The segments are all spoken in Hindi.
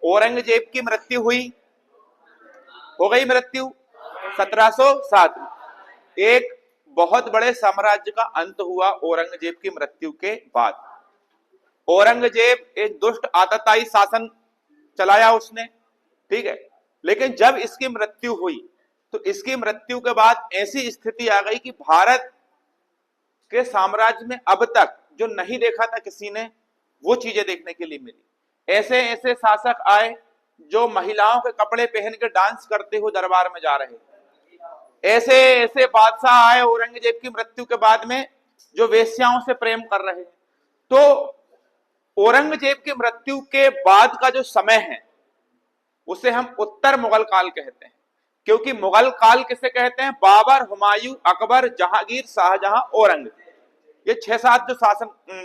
औरंगजेब की मृत्यु हुई, हो गई मृत्यु 1707 में। एक बहुत बड़े साम्राज्य का अंत हुआ औरंगजेब की मृत्यु के बाद। औरंगजेब एक दुष्ट आतताई शासन चलाया उसने, ठीक है, लेकिन जब इसकी मृत्यु हुई तो इसकी मृत्यु के बाद ऐसी स्थिति आ गई कि भारत के साम्राज्य में अब तक जो नहीं देखा था किसी ने, वो चीजें देखने के लिए मिली। ऐसे ऐसे शासक आए जो महिलाओं के कपड़े पहन के डांस करते हुए दरबार में जा रहे थे। ऐसे ऐसे बादशाह आए औरंगजेब की मृत्यु के बाद में जो वेश्याओं से प्रेम कर रहे हैं। तो औरंगजेब की मृत्यु के बाद का जो समय है उसे हम उत्तर मुगल काल कहते हैं, क्योंकि मुगल काल किसे कहते हैं? बाबर, हुमायूं, अकबर, जहांगीर, शाहजहां, औरंगजेब, ये 6-7 जो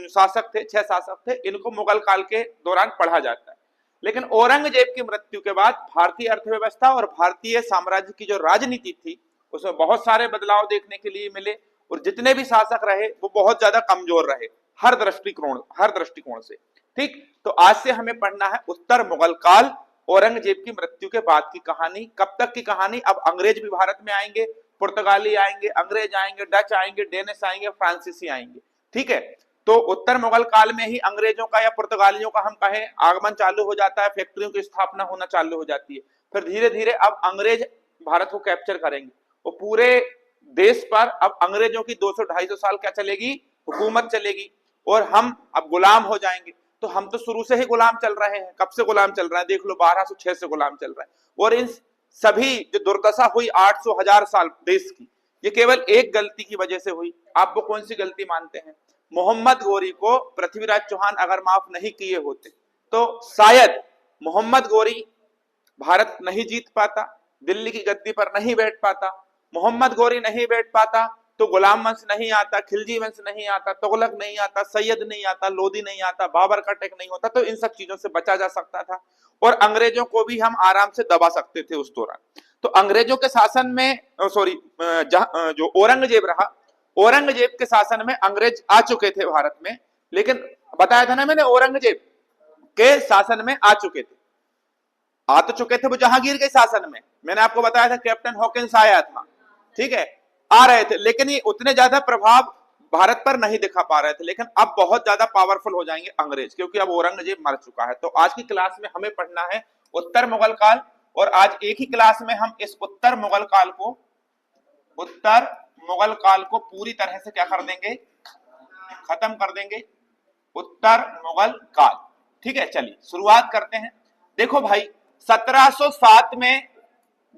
शासक थे, 6 शासक थे, इनको मुगल काल के दौरान पढ़ा जाता है। लेकिन औरंगजेब की मृत्यु के बाद भारतीय अर्थव्यवस्था और भारतीय साम्राज्य की जो राजनीति थी उसमें बहुत सारे बदलाव देखने के लिए मिले, और जितने भी शासक रहे वो बहुत ज्यादा कमजोर रहे हर दृष्टिकोण से। ठीक, तो आज से हमें पढ़ना है उत्तर मुगल काल, औरंगजेब की मृत्यु के बाद की कहानी। कब तक की कहानी? अब अंग्रेज भी भारत में आएंगे, पुर्तगाली आएंगे, अंग्रेज आएंगे, डच आएंगे, डेनिश आएंगे, फ्रांसीसी आएंगे। ठीक है, तो उत्तर मुगल काल में ही अंग्रेजों का या पुर्तगालियों का हम कहें आगमन चालू हो जाता है, फैक्ट्रियों की स्थापना होना चालू हो जाती है। फिर धीरे धीरे अब अंग्रेज भारत को कैप्चर करेंगे और पूरे देश पर अब अंग्रेजों की 200-250 साल क्या चलेगी? हुकूमत चलेगी, और हम अब गुलाम हो जाएंगे। तो हम तो शुरू से ही गुलाम चल रहे हैं। कब से गुलाम चल रहा है? देख लो, 1206 से गुलाम चल रहा है। और इन सभी जो दुर्दशा हुई 800-1000 साल देश की, ये केवल एक गलती की वजह से हुई। आप वो कौन सी गलती मानते हैं? मोहम्मद गोरी को पृथ्वीराज चौहान अगर माफ नहीं किए होते तो शायद मोहम्मद गोरी भारत नहीं जीत पाता, दिल्ली की गद्दी पर नहीं बैठ पाता। मोहम्मद गोरी नहीं बैठ पाता तो गुलाम वंश नहीं आता, खिलजी वंश नहीं आता, तुगलक नहीं आता, सैयद नहीं आता, लोधी नहीं आता, बाबर का अटैक नहीं होता। तो इन सब चीजों से बचा जा सकता था और अंग्रेजों को भी हम आराम से दबा सकते थे उस दौरान। तो अंग्रेजों के शासन में जो औरंगजेब रहा, औरंगजेब के शासन में अंग्रेज आ चुके थे भारत में, लेकिन बताया था ना मैंने, औरंगजेब के शासन में आ चुके थे। आ तो चुके थे वो जहांगीर के शासन में, मैंने आपको बताया था कैप्टन हॉकिंस आया था, ठीक है, आ रहे थे, लेकिन ये उतने ज्यादा प्रभाव भारत पर नहीं दिखा पा रहे थे। लेकिन अब बहुत ज्यादा पावरफुल हो जाएंगे अंग्रेज, क्योंकि अब औरंगजेब मर चुका है। तो आज की क्लास में हमें पढ़ना है उत्तर मुगल काल, और आज एक ही क्लास में हम इस उत्तर मुगल काल को पूरी तरह से क्या कर देंगे? खत्म कर देंगे, उत्तर मुगल काल। ठीक है, चलिए शुरुआत करते हैं। देखो भाई, 1707 में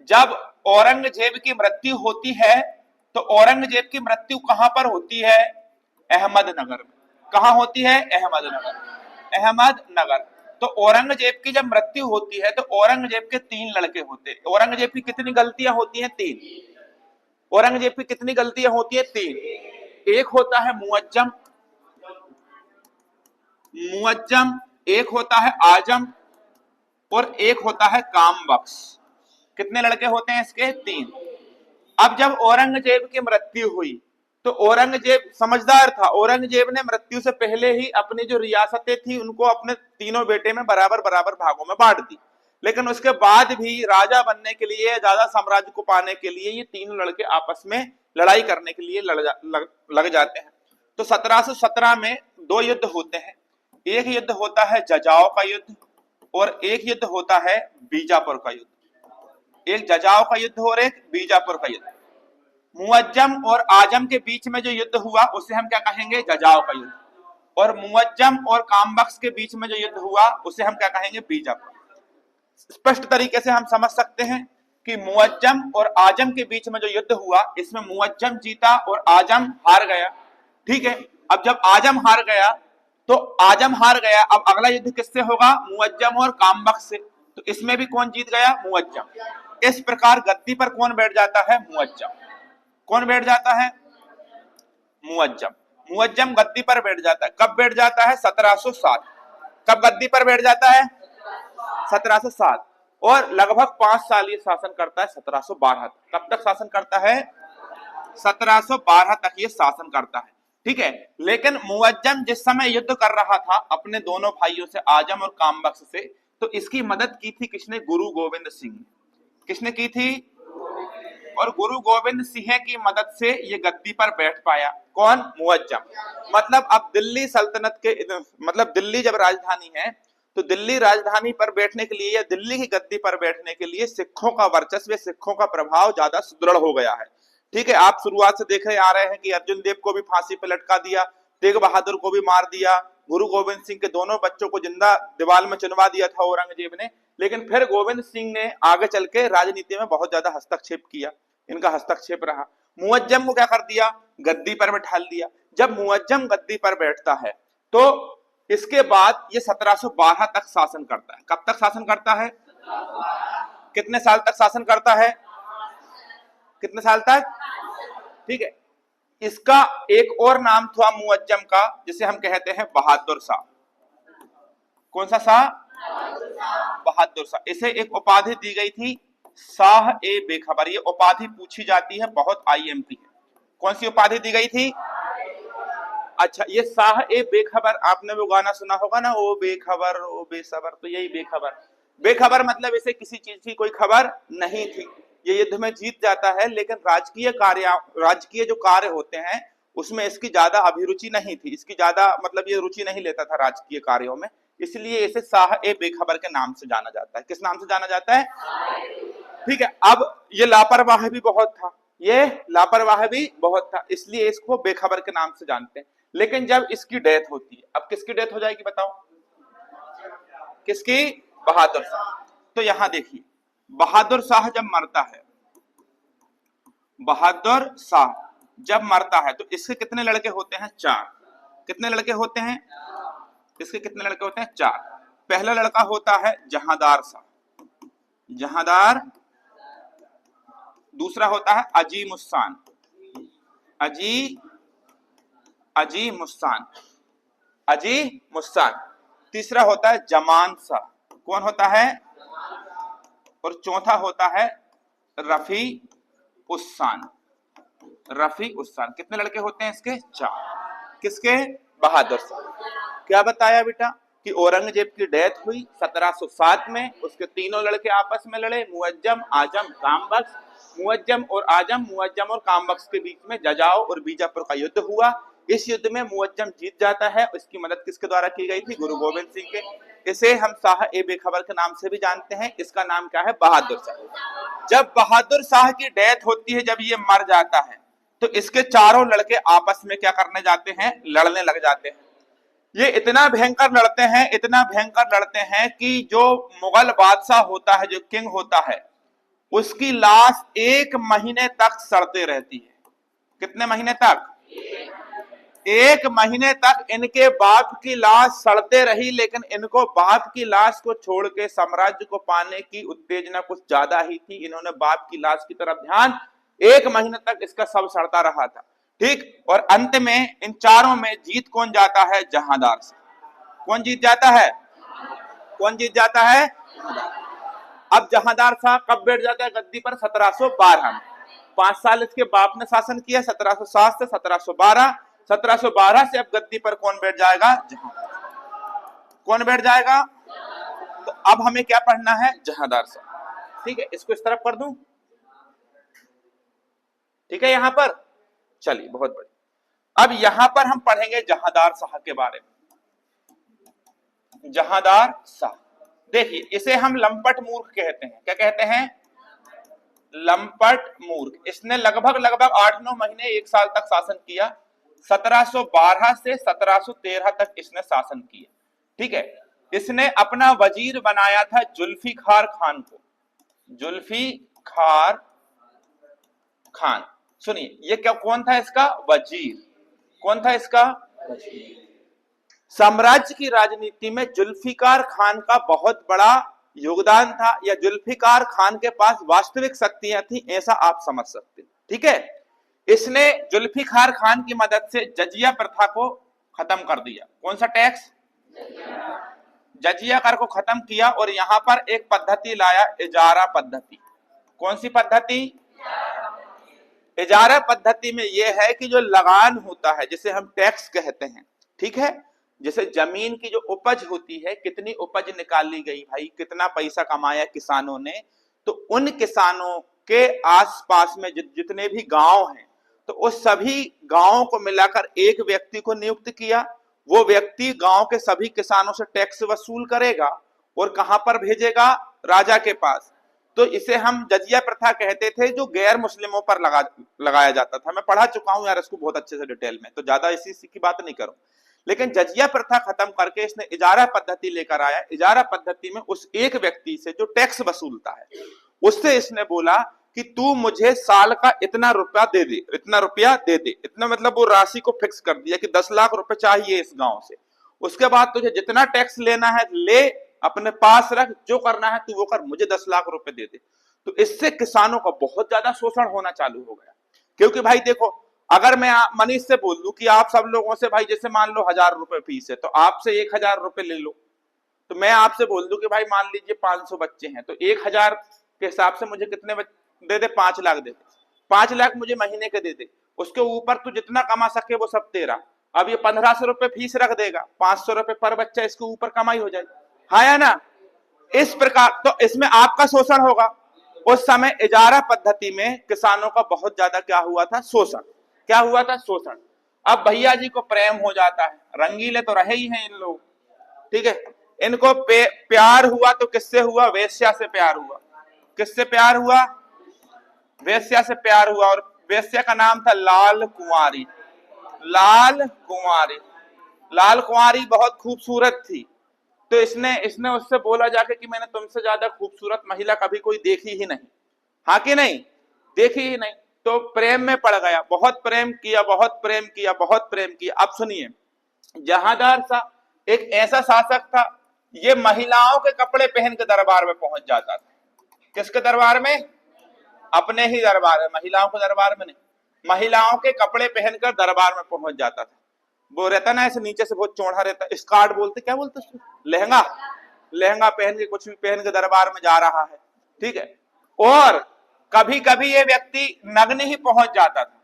जब औरंगजेब की मृत्यु होती है तो औरंगजेब की मृत्यु कहां पर होती है? अहमदनगर में। कहां होती है? अहमदनगर। तो औरंगजेब की जब मृत्यु होती है तो औरंगजेब के 3 लड़के होते हैं। औरंगजेब की कितनी गलतियां होती हैं? 3। औरंगजेब की कितनी गलतियां होती है? 3। एक होता है मुअज्जम, एक होता है आजम, और एक होता है कामबख्श। कितने लड़के होते हैं इसके? 3। अब जब औरंगजेब की मृत्यु हुई तो औरंगजेब समझदार था। औरंगजेब ने मृत्यु से पहले ही अपनी जो रियासतें थी उनको अपने तीनों बेटे में बराबर बराबर भागों में बांट दी। लेकिन उसके बाद भी राजा बनने के लिए, ज्यादा साम्राज्य को पाने के लिए ये तीनों लड़के आपस में लड़ाई करने के लिए लग जाते हैं। तो 1717 में 2 युद्ध होते हैं। एक युद्ध होता है जजाओ का युद्ध और एक युद्ध होता है बीजापुर का युद्ध। एक जजाओ का युद्ध और एक बीजापुर का युद्ध। मुअज्जम और आजम के बीच में जो युद्ध हुआ उसे हम क्या कहेंगे? जजाओ का युद्ध। और मुअज्जम और कामबख्श के बीच में जो युद्ध हुआ उसे हम क्या कहेंगे? बीजापुर। स्पष्ट तरीके से हम समझ सकते हैं कि मुअज्जम और आजम के बीच में जो युद्ध हुआ इसमें मुअज्जम जीता और आजम हार गया। ठीक है, अब जब आजम हार गया तो अब अगला युद्ध किससे होगा? मुअज्जम और कामबख्श से। तो इसमें भी कौन जीत गया? मुअज्जम। इस प्रकार गद्दी पर कौन बैठ जाता है? मुअज्जम। कौन बैठ जाता है? मुअज्जम। मुअज्जम गद्दी पर बैठ जाता है। कब बैठ जाता है? 1707। कब गद्दी पर बैठ जाता है? 1707। और लगभग 5 साल ये शासन करता है, 1712 तक। कब तक शासन करता है? 1712 तक ये शासन करता है। ठीक है, लेकिन मुअज्जम जिस समय युद्ध कर रहा था अपने दोनों भाइयों से, आजम और कामबख्श से, तो इसकी मदद की थी किसने? गुरु गोविंद सिंह ने। किसने की थी? और गुरु गोविंद सिंह की मदद से ये गद्दी पर बैठ पाया। कौन? मुअज्जम। मतलब अब दिल्ली सल्तनत के, मतलब दिल्ली जब राजधानी है तो दिल्ली राजधानी पर बैठने के लिए या दिल्ली की गद्दी पर बैठने के लिए सिखों का वर्चस्व, सिखों का प्रभाव ज्यादा सुदृढ़ हो गया है। ठीक है, आप शुरुआत से देख रहे आ रहे हैं कि अर्जुन देव को भी फांसी पर लटका दिया, तेग बहादुर को भी मार दिया, गुरु गोविंद सिंह के दोनों बच्चों को जिंदा दीवार में चुनवा दिया था औरंगजेब ने। लेकिन फिर गोविंद सिंह ने आगे चल के राजनीति में बहुत ज्यादा हस्तक्षेप किया, इनका हस्तक्षेप रहा। मुअज्जम को क्या कर दिया? गद्दी पर बैठा दिया। जब मुअज्जम गद्दी पर बैठता है तो इसके बाद ये 1712 तक शासन करता है। कब तक शासन करता है? कितने साल तक शासन करता है? कितने साल तक? ठीक है, इसका एक और नाम था मुअज्जम का, जिसे हम कहते हैं बहादुर शाह। कौन सा शाह? बहादुर शाह। इसे एक उपाधि दी गई थी, शाह ए बेखबर। ये उपाधि पूछी जाती है, बहुत आईएमपी है। कौन सी उपाधि दी गई थी? अच्छा, ये शाह ए बेखबर, आपने वो गाना सुना होगा ना, ओ बेखबर ओ बेसबर, तो यही बेखबर। बेखबर मतलब इसे किसी चीज की कोई खबर नहीं थी। ये युद्ध में जीत जाता है, लेकिन राजकीय जो कार्य होते हैं उसमें इसकी ज्यादा अभिरुचि नहीं थी, इसकी ज्यादा मतलब ये रुचि नहीं लेता था राजकीय कार्यों में, इसलिए इसे शाह ए बेखबर के नाम से जाना जाता है। किस नाम से जाना जाता है? ठीक है, अब ये लापरवाह भी बहुत था, ये लापरवाह भी बहुत था, इसलिए इसको बेखबर के नाम से जानते हैं। लेकिन जब इसकी डेथ होती है, अब किसकी डेथ हो जाएगी बताओ? किसकी? बहादुर शाह। तो यहां देखिए, बहादुर शाह जब मरता है, बहादुर शाह जब मरता है तो इसके कितने लड़के होते हैं? 4। कितने लड़के होते हैं? इसके कितने लड़के होते हैं? 4। पहला लड़का होता है जहांदार शाह, जहांदार। दूसरा होता है अजीमुस्सान, अजीमुस्सान, अजीमुस्सान। तीसरा होता है जमान शाह। कौन होता है? और चौथा होता है रफी उस्सान, रफी उस्सान। कितने लड़के होते हैं इसके? 4। किसके? बहादुर शाह। क्या बताया बेटा कि औरंगजेब की डेथ हुई 1707 में, उसके तीनों लड़के आपस में लड़े, मुअज्जम, आजम, कामबख्श। मुअज्जम और आजम, मुअज्जम और कामबख्श के बीच में जजाओ और बीजापुर का युद्ध हुआ। इस युद्ध में मुअज्जम जीत जाता है। इसकी मदद किसके द्वारा की गई थी? गुरु गोविंद सिंह के। इसे हम शाह ए बेखबर के नाम से भी जानते हैं। इसका नाम क्या है? बहादुर शाह। जब बहादुर शाह की डेथ होती है, जब ये मर जाता है, तो इसके चारों लड़के आपस में क्या करने जाते हैं? लड़ने लग जाते हैं। ये इतना भयंकर लड़ते हैं, इतना भयंकर लड़ते हैं कि जो मुगल बादशाह होता है, जो किंग होता है, उसकी लाश 1 महीने तक सड़ते रहती है। कितने महीने तक? 1 महीने तक इनके बाप की लाश सड़ते रही, लेकिन इनको बाप की लाश को छोड़ के साम्राज्य को पाने की उत्तेजना कुछ ज्यादा ही थी। इन्होंने बाप की लाश की तरफ ध्यान, 1 महीने तक इसका सब सड़ता रहा था। ठीक, और अंत में इन चारों में जीत कौन जाता है? जहांदार से। कौन जीत जाता है? कौन जीत जाता है? अब जहांदार शाह कब बैठ जाता है गद्दी पर? 1712 में। 5 साल इसके बाप ने शासन किया, 1707 से 1712। 1712 से अब गद्दी पर कौन बैठ जाएगा? जहांदार। कौन बैठ जाएगा? तो अब हमें क्या पढ़ना है? जहांदार शाह। ठीक है, इसको इस तरफ कर दूं? ठीक है, यहां पर चलिए, बहुत बढ़िया। अब यहां पर हम पढ़ेंगे जहांदार शाह के बारे में। जहांदार शाह, देखिए इसे हम लंपट मूर्ख कहते हैं। क्या कहते हैं? लंपट मूर्ख। इसने लगभग 8-9 महीने, 1 साल तक शासन किया। 1712 से 1713 तक इसने शासन किया। ठीक है, इसने अपना वजीर बनाया था जुल्फिकार खान को। जुल्फिकार खान, सुनिए, ये क्या, कौन था इसका? वजीर। कौन था इसका? वजीर। साम्राज्य की राजनीति में जुल्फिकार खान का बहुत बड़ा योगदान था, या जुल्फिकार खान के पास वास्तविक शक्तियां थी, ऐसा आप समझ सकते हैं। ठीक है, इसने जुल्फिकार खान की मदद से जजिया प्रथा को खत्म कर दिया। कौन सा टैक्स? जजिया कर को खत्म किया, और यहां पर एक पद्धति लाया, इजारा पद्धति। कौन सी पद्धति? इजारा पद्धति में यह है कि जो लगान होता है, जिसे हम टैक्स कहते हैं, ठीक है, जैसे जमीन की जो उपज होती है, कितनी उपज निकाली गई भाई, कितना पैसा कमाया किसानों ने, तो उन किसानों के आसपास में जितने भी गांव हैं, तो उस सभी गांवों को मिलाकर एक व्यक्ति को नियुक्त किया। वो व्यक्ति गांव के सभी किसानों से टैक्स वसूल करेगा और कहां पर भेजेगा? राजा के पास। तो इसे हम जजिया प्रथा कहते थे, जो गैर मुस्लिमों पर लगाया जाता था। मैं पढ़ा चुका हूं यार इसको बहुत अच्छे से डिटेल में, तो ज्यादा इसी की बात नहीं करूं। लेकिन जजिया प्रथा खत्म करके इसने इजारा पद्धति लेकर आया। इजारा पद्धति में उस एक व्यक्ति से जो टैक्स वसूलता है, उससे इसने बोला कि तू मुझे साल का इतना रुपया दे दे, इतना रुपया दे दे। इतना मतलब वो राशि को फिक्स कर दिया कि 10 लाख रुपए चाहिए इस गांव से। उसके बाद तुझे जितना टैक्स लेना है ले, अपने पास रख, जो करना है तू वो कर, मुझे 10 लाख रुपए दे दे। तो इससे किसानों का बहुत ज्यादा शोषण होना चालू हो गया। क्योंकि भाई देखो, अगर मैं मनीष से बोल दूं कि आप सब लोगों से भाई, जैसे मान लो 1000 रुपए फीस है, तो आपसे 1000 रुपए ले लो। तो मैं आपसे बोल दूं कि भाई मान लीजिए 500 बच्चे हैं, तो 1000 के हिसाब से मुझे कितने दे दे? 5 लाख दे दे। 5 लाख मुझे महीने के दे दे, उसके ऊपर तू जितना कमा सके वो सब तेरा। अब ये 1500 रुपए फीस रख देगा, 500 रुपए पर बच्चा इसके ऊपर कमाई हो जाएगी, हाँ या ना? इस प्रकार तो इसमें आपका शोषण होगा। उस समय इजारा पद्धति में किसानों का बहुत ज्यादा क्या हुआ था? शोषण। क्या हुआ था? शोषण। अब भैया जी को प्रेम हो जाता है, रंगीले तो रहे ही हैं इन लोग, ठीक है। इनको प्यार हुआ तो किससे हुआ? वेश्या से प्यार हुआ। किससे प्यार हुआ? वेश्या से प्यार हुआ। और वेश्या का नाम था लाल कुंवारी। लाल कुंवारी, लाल कुंवारी बहुत खूबसूरत थी। तो इसने उससे बोला जाके कि मैंने तुमसे ज्यादा खूबसूरत महिला कभी कोई देखी ही नहीं, हाँ कि नहीं? देखी ही नहीं। तो प्रेम में पड़ गया, बहुत प्रेम किया, बहुत प्रेम किया, बहुत प्रेम किया। अब सुनिए, जहांदार सा एक ऐसा शासक था, ये महिलाओं के कपड़े पहन के दरबार में पहुंच जाता था। किसके दरबार में? अपने ही दरबार में, महिलाओं के दरबार में नहीं। महिलाओं के कपड़े पहनकर दरबार में पहुंच जाता था। वो रहता ना ऐसे नीचे से बहुत चौड़ा रहता, स्कार्ट बोलते, क्या बोलते उसको? लहंगा। लहंगा पहन के, कुछ भी पहन के दरबार में जा रहा है, ठीक है। और कभी कभी ये व्यक्ति नग्न ही पहुंच जाता था,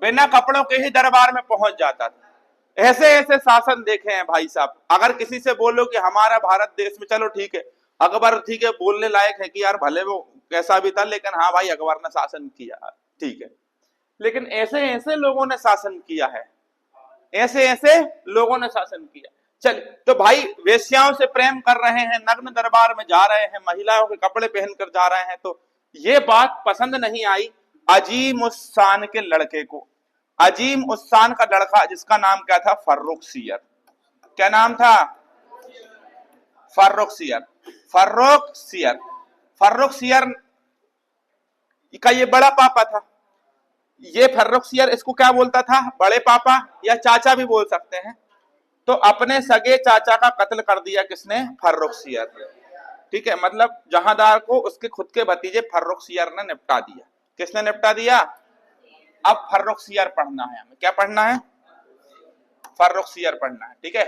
बिना कपड़ों के ही दरबार में पहुंच जाता था। ऐसे ऐसे शासन देखे हैं भाई साहब। अगर किसी से बोलो कि हमारा भारत देश में, चलो ठीक है, अकबर ठीक है, बोलने लायक है कि यार भले वो कैसा भी था, लेकिन हाँ भाई अकबर ने शासन किया, ठीक है। लेकिन ऐसे ऐसे लोगों ने शासन किया है, ऐसे ऐसे लोगों ने शासन किया। चल, तो भाई वेश्याओं से प्रेम कर रहे हैं, नग्न दरबार में जा रहे हैं, महिलाओं के कपड़े पहनकर जा रहे हैं। तो ये बात पसंद नहीं आई अजीम उस शान के लड़के को। अजीम उस शान का लड़का, जिसका नाम क्या था? फर्रुखसियर। क्या नाम था? फर्रुखसियर। फर्रुखसियर, फर्रुखसियर का ये बड़ा पापा था। ये फर्रुखसियर इसको क्या बोलता था? बड़े पापा या चाचा भी बोल सकते हैं। तो अपने सगे चाचा का कत्ल कर दिया किसने? फर्रुखसियर। ठीक है, मतलब जहांदार को उसके खुद के भतीजे फर्रुखसियर ने निपटा दिया। किसने निपटा दिया? अब फर्रुखसियर पढ़ना है हमें। क्या पढ़ना है? फर्रुखसियर पढ़ना है, ठीक है।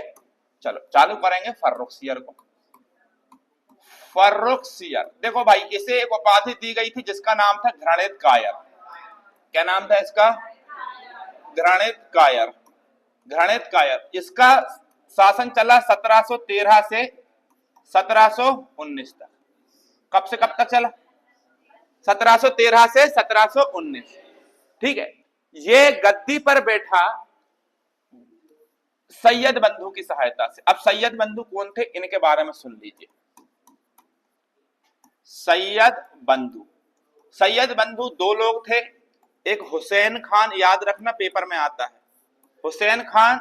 चलो चालू करेंगे फर्रुखसियर को। फर्रुखसियर, देखो भाई, इसे एक उपाधि दी गई थी जिसका नाम था घृणित कायर। क्या नाम था इसका? घृणित कायर। घृणित कायर। इसका शासन चला 1713 से 1719 तक। कब से कब तक चला? 1713 से 1719, ठीक है। ये गद्दी पर बैठा सैयद बंधु की सहायता से। अब सैयद बंधु कौन थे, इनके बारे में सुन लीजिए। सैयद बंधु, सैयद बंधु दो लोग थे। एक हुसैन खान, याद रखना पेपर में आता है, हुसैन खान,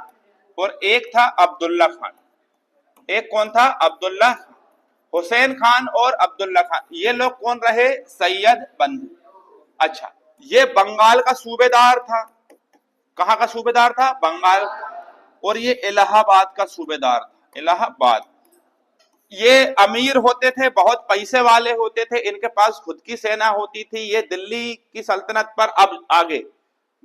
और एक था अब्दुल्ला खान। एक कौन था? अब्दुल्ला खान। हुसैन खान और अब्दुल्ला खान, ये लोग कौन रहे? सैयद बंधु। अच्छा, ये बंगाल का सूबेदार था। कहां का सूबेदार था? बंगाल। और ये इलाहाबाद का सूबेदार था, इलाहाबाद। ये अमीर होते थे, बहुत पैसे वाले होते थे, इनके पास खुद की सेना होती थी। ये दिल्ली की सल्तनत पर, अब आगे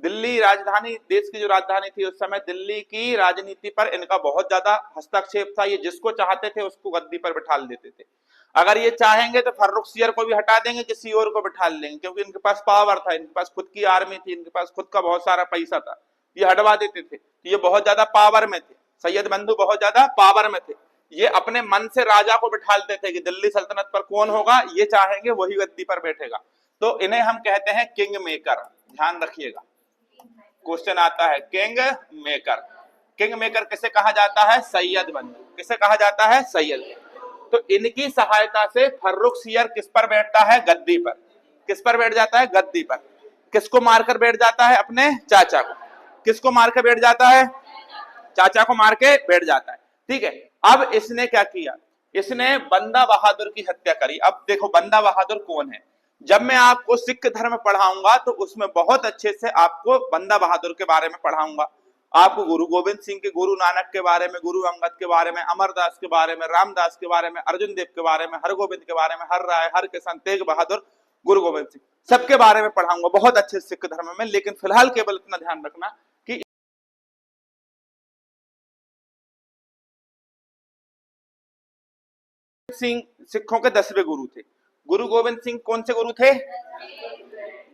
दिल्ली राजधानी, देश की जो राजधानी थी उस समय, दिल्ली की राजनीति पर इनका बहुत ज्यादा हस्तक्षेप था। ये जिसको चाहते थे उसको गद्दी पर बिठा देते थे। अगर ये चाहेंगे तो फर्रुखसियर को भी हटा देंगे, किसी और को बिठा लेंगे, क्योंकि इनके पास पावर था, इनके पास खुद की आर्मी थी, इनके पास खुद का बहुत सारा पैसा था, ये हटवा देते थे। तो ये बहुत ज्यादा पावर में थे। सैयद बंधु बहुत ज्यादा पावर में थे, ये अपने मन से राजा को बिठालते थे कि दिल्ली सल्तनत पर कौन होगा, ये चाहेंगे वही गद्दी पर बैठेगा। तो इन्हें हम कहते हैं किंग मेकर। ध्यान रखिएगा, क्वेश्चन आता है किंग मेकर। किंग मेकर किसे कहा जाता है? सैयद बंधु। किसे कहा जाता है? सैयद। तो इनकी सहायता से फर्रुखसियर किस पर बैठता है? गद्दी पर। किस पर बैठ जाता है? गद्दी पर। किसको मारकर बैठ जाता है? अपने चाचा को। किसको मारकर बैठ जाता है? चाचा को मार के बैठ जाता है। ठीक है, अब इसने क्या किया? इसने बंदा बहादुर की हत्या करी। अब देखो बंदा बहादुर कौन है, जब मैं आपको सिख धर्म पढ़ाऊंगा तो उसमें बहुत अच्छे से आपको बंदा बहादुर के बारे में पढ़ाऊंगा। आपको गुरु गोविंद सिंह के, गुरु नानक के बारे में, गुरु अंगद के बारे में, अमरदास के बारे में, रामदास के बारे में, अर्जुन देव के बारे में, हरगोबिंद के बारे में, हर राय, हर किसान, तेग बहादुर, गुरु गोविंद सिंह, सबके बारे में पढ़ाऊंगा बहुत अच्छे सिख धर्म में। लेकिन फिलहाल केवल इतना ध्यान रखना कि सिंह सिखों के 10वें गुरु थे। गुरु गोविंद सिंह कौन से गुरु थे?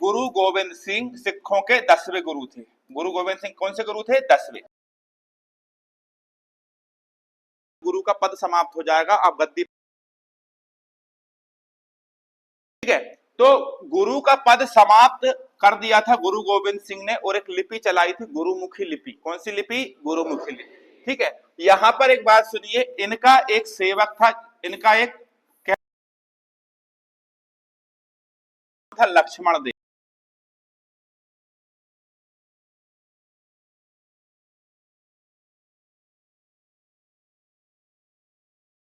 गुरु गोविंद सिंह सिखों के 10वें गुरु थे। गुरु गोविंद सिंह कौन से गुरु थे? 10वें। गुरु का पद समाप्त हो जाएगा, आप गद्दी। ठीक है, तो गुरु का पद समाप्त कर दिया था गुरु गोविंद सिंह ने, और एक लिपि चलाई थी गुरुमुखी लिपि। कौन सी लिपि? गुरुमुखी लिपि। ठीक है, यहां पर एक बात सुनिए, इनका एक सेवक था, इनका एक था लक्ष्मण देव।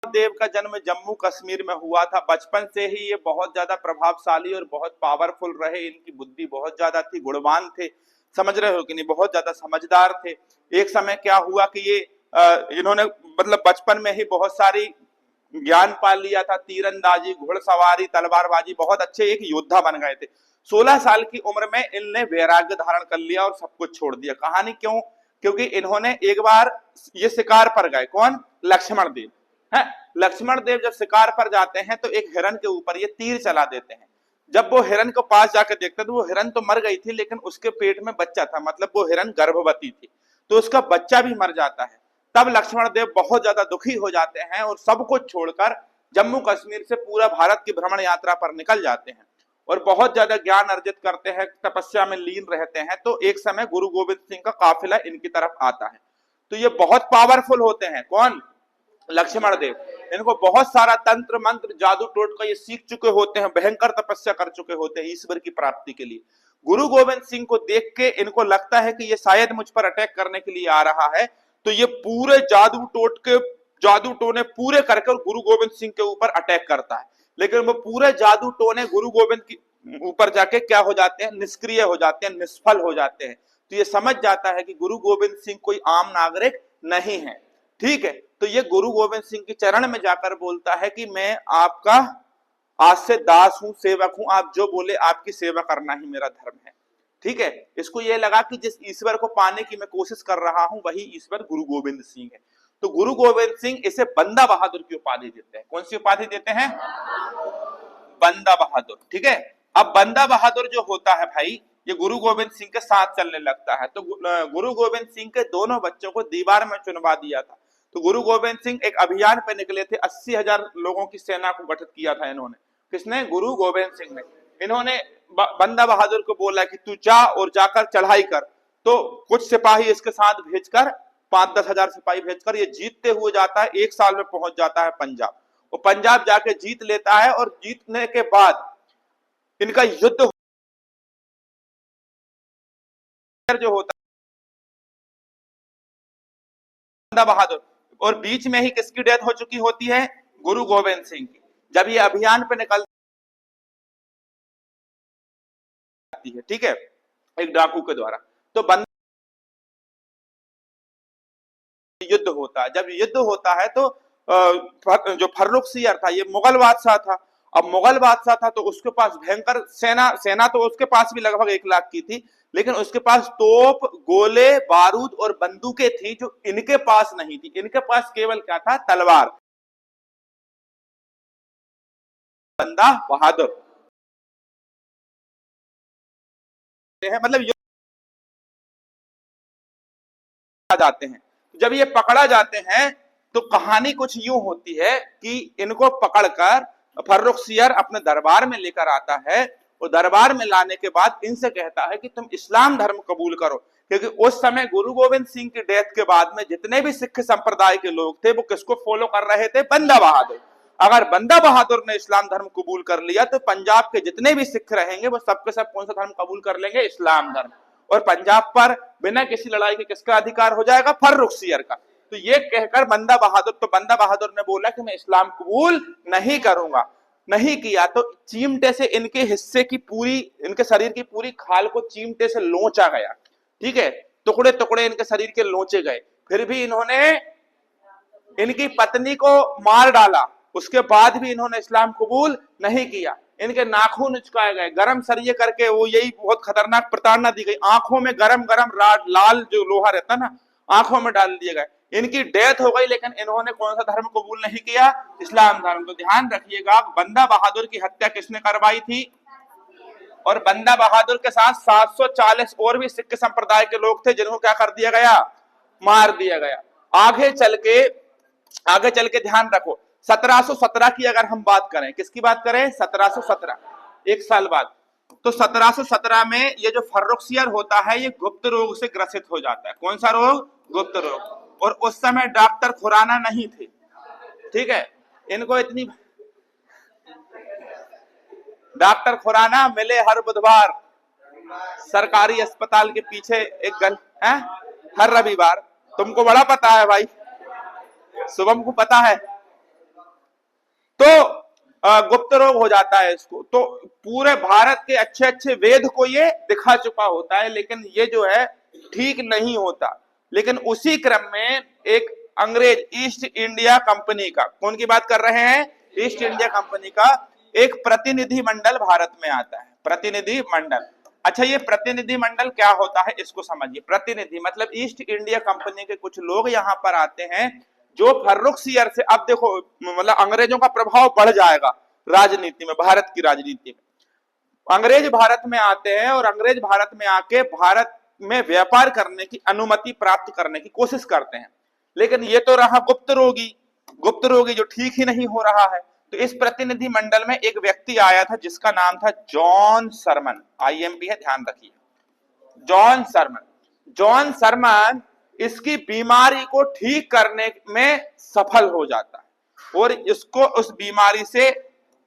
देव का जन्म जम्मू कश्मीर में हुआ था। बचपन से ही ये बहुत ज्यादा प्रभावशाली और बहुत पावरफुल रहे। इनकी बुद्धि बहुत ज्यादा थी, गुणवान थे, समझ रहे हो कि नहीं, बहुत ज्यादा समझदार थे। एक समय क्या हुआ कि ये इन्होंने मतलब बचपन में ही बहुत सारी ज्ञान पा लिया था, तीरंदाजी, घुड़सवारी, तलवारबाजी, बहुत अच्छे एक योद्धा बन गए थे। 16 साल की उम्र में इनने वैराग्य धारण कर लिया और सब कुछ छोड़ दिया। कहानी क्यों? क्योंकि इन्होंने एक बार ये शिकार पर गए। कौन? लक्ष्मण देव है। लक्ष्मण देव जब शिकार पर जाते हैं तो एक हिरन के ऊपर ये तीर चला देते हैं। जब वो हिरन को पास जाकर देखते तो वो हिरन तो मर गई थी, लेकिन उसके पेट में बच्चा था, मतलब वो हिरन गर्भवती थी, तो उसका बच्चा भी मर जाता है। तब लक्ष्मण देव बहुत ज्यादा दुखी हो जाते हैं और सब कुछ छोड़कर जम्मू कश्मीर से पूरा भारत की भ्रमण यात्रा पर निकल जाते हैं और बहुत ज्यादा ज्ञान अर्जित करते हैं, तपस्या में लीन रहते हैं। तो एक समय गुरु गोविंद सिंह का काफिला इनकी तरफ आता है। तो ये बहुत पावरफुल होते हैं। कौन? लक्ष्मण देव। इनको बहुत सारा तंत्र मंत्र जादू टोटका ये सीख चुके होते हैं, भयंकर तपस्या कर चुके होते हैं ईश्वर की प्राप्ति के लिए। गुरु गोविंद सिंह को देख के इनको लगता है कि ये शायद मुझ पर अटैक करने के लिए आ रहा है, तो ये पूरे जादू टोने पूरे करके गुरु गोविंद सिंह के ऊपर अटैक करता है। लेकिन वो पूरे जादू टोने गुरु गोविंद के ऊपर जाके क्या हो जाते हैं? निष्क्रिय हो जाते हैं, निष्फल हो जाते हैं। तो ये समझ जाता है कि गुरु गोविंद सिंह कोई आम नागरिक नहीं है। ठीक है, तो ये गुरु गोविंद सिंह के चरण में जाकर बोलता है कि मैं आपका आज से दास हूं, सेवक हूं, आप जो बोले आपकी सेवा करना ही मेरा धर्म है। ठीक है, इसको ये लगा कि जिस ईश्वर को पाने की मैं कोशिश कर रहा हूं वही ईश्वर गुरु गोविंद सिंह है। तो गुरु गोविंद सिंह इसे बंदा बहादुर की उपाधि देते हैं। कौन सी उपाधि देते हैं? बंदा बहादुर। ठीक है, अब बंदा बहादुर जो होता है भाई, ये गुरु गोविंद सिंह के साथ चलने लगता है। तो गुरु गोविंद सिंह के दोनों बच्चों को दीवार में चुनवा दिया था। तो गुरु गोविंद सिंह एक अभियान पे निकले थे, 80,000 लोगों की सेना को गठित किया था इन्होंने। किसने? गुरु गोविंद सिंह ने। इन्होंने बंदा बहादुर को बोला कि तू जा और जाकर चढ़ाई कर। तो कुछ सिपाही इसके साथ भेजकर, 5-10 हजार सिपाही भेजकर ये जीतते हुए जाता है, 1 साल में पहुंच जाता है पंजाब। वो पंजाब जाके जीत लेता है और जीतने के बाद इनका युद्ध जो होता है बंदा बहादुर, और बीच में ही किसकी डेथ हो चुकी होती है? गुरु गोविंद सिंह की। जब ये अभियान पे निकल है, ठीक है, एक डाकू के द्वारा, तो बंदा युद्ध होता है। जब युद्ध होता है तो जो फर्रुखसियर था ये मुगल बादशाह था। अब मुगल बादशाह था तो उसके पास भयंकर सेना तो उसके पास भी लगभग 1 लाख की थी, लेकिन उसके पास तोप, गोले, बारूद और बंदूकें थी जो इनके पास नहीं थी। इनके पास केवल क्या था? तलवार। बंदा बहादुर है, मतलब जाते हैं। जब ये पकड़ा जाते हैं तो कहानी कुछ यूं होती है कि इनको पकड़कर फर्रुखसियर अपने दरबार में लेकर आता है और दरबार में लाने के बाद इनसे कहता है कि तुम इस्लाम धर्म कबूल करो, क्योंकि उस समय गुरु गोविंद सिंह की डेथ के बाद में जितने भी सिख संप्रदाय के लोग थे वो किसको फॉलो कर रहे थे? बंदा बहादुर। अगर बंदा बहादुर ने इस्लाम धर्म कबूल कर लिया तो पंजाब के जितने भी सिख रहेंगे वो सबके सब कौन सा धर्म कबूल कर लेंगे? इस्लाम धर्म। और पंजाब पर बिना किसी लड़ाई के किसका अधिकार हो जाएगा? फर्रुखसियर का। तो ये कहकर बंदा बहादुर ने बोला कि मैं इस्लाम कबूल नहीं करूंगा। नहीं किया तो चिमटे से इनके हिस्से की पूरी, इनके शरीर की पूरी खाल को चिमटे से लोचा गया। ठीक है, टुकड़े टुकड़े इनके शरीर के लोचे गए। फिर भी इन्होंने इनकी पत्नी को मार डाला, उसके बाद भी इन्होंने इस्लाम कबूल नहीं किया। इनके नाखून उचकाए गए, गरम सरिये करके, वो यही बहुत खतरनाक प्रताड़ना दी गई। आंखों में गरम गरम लाल जो लोहा रहता ना, आंखों में डाल दिए गए। इनकी डेथ हो गई, लेकिन इन्होंने कौन सा धर्म कबूल नहीं किया? इस्लाम धर्म। तो ध्यान रखिएगा, बंदा बहादुर की हत्या किसने करवाई थी? और बंदा बहादुर के साथ 740 और भी सिख संप्रदाय के लोग थे जिनको क्या कर दिया गया? मार दिया गया। आगे चल के ध्यान रखो, 1717 की अगर हम बात करें, किसकी बात करें? 1717, एक साल बाद। तो 1717 में ये जो फर्रुखसियर होता है ये गुप्त रोग से ग्रसित हो जाता है। कौन सा रोग? गुप्त रोग। और उस समय डॉक्टर खुराना नहीं थे। ठीक है, इनको इतनी, डॉक्टर खुराना मिले हर बुधवार सरकारी अस्पताल के पीछे एक गल है, हर रविवार। तुमको बड़ा पता है भाई, शुभम को पता है। तो गुप्त रोग हो जाता है इसको। तो पूरे भारत के अच्छे अच्छे वेद को ये दिखा चुका होता है, लेकिन ये जो है ठीक नहीं होता। लेकिन उसी क्रम में एक अंग्रेज ईस्ट इंडिया कंपनी का, कौन की बात कर रहे हैं? ईस्ट इंडिया कंपनी का एक प्रतिनिधि मंडल भारत में आता है। प्रतिनिधि मंडल। अच्छा, ये प्रतिनिधि मंडल क्या होता है इसको समझिए। प्रतिनिधि मतलब ईस्ट इंडिया कंपनी के कुछ लोग यहाँ पर आते हैं जो फर्रुखसियर से, अब देखो मतलब अंग्रेजों का प्रभाव बढ़ जाएगा राजनीति में, भारत की राजनीति में। अंग्रेज भारत में आते हैं और अंग्रेज भारत में आके भारत में व्यापार करने की अनुमति प्राप्त करने की कोशिश करते हैं। लेकिन ये तो रहा गुप्त रोगी जो ठीक ही नहीं हो रहा है। तो इस प्रतिनिधि मंडल में एक व्यक्ति आया था जिसका नाम था जॉन सरमन। IMP है, ध्यान रखिए। जॉन सरमन इसकी बीमारी को ठीक करने में सफल हो जाता है और इसको उस बीमारी से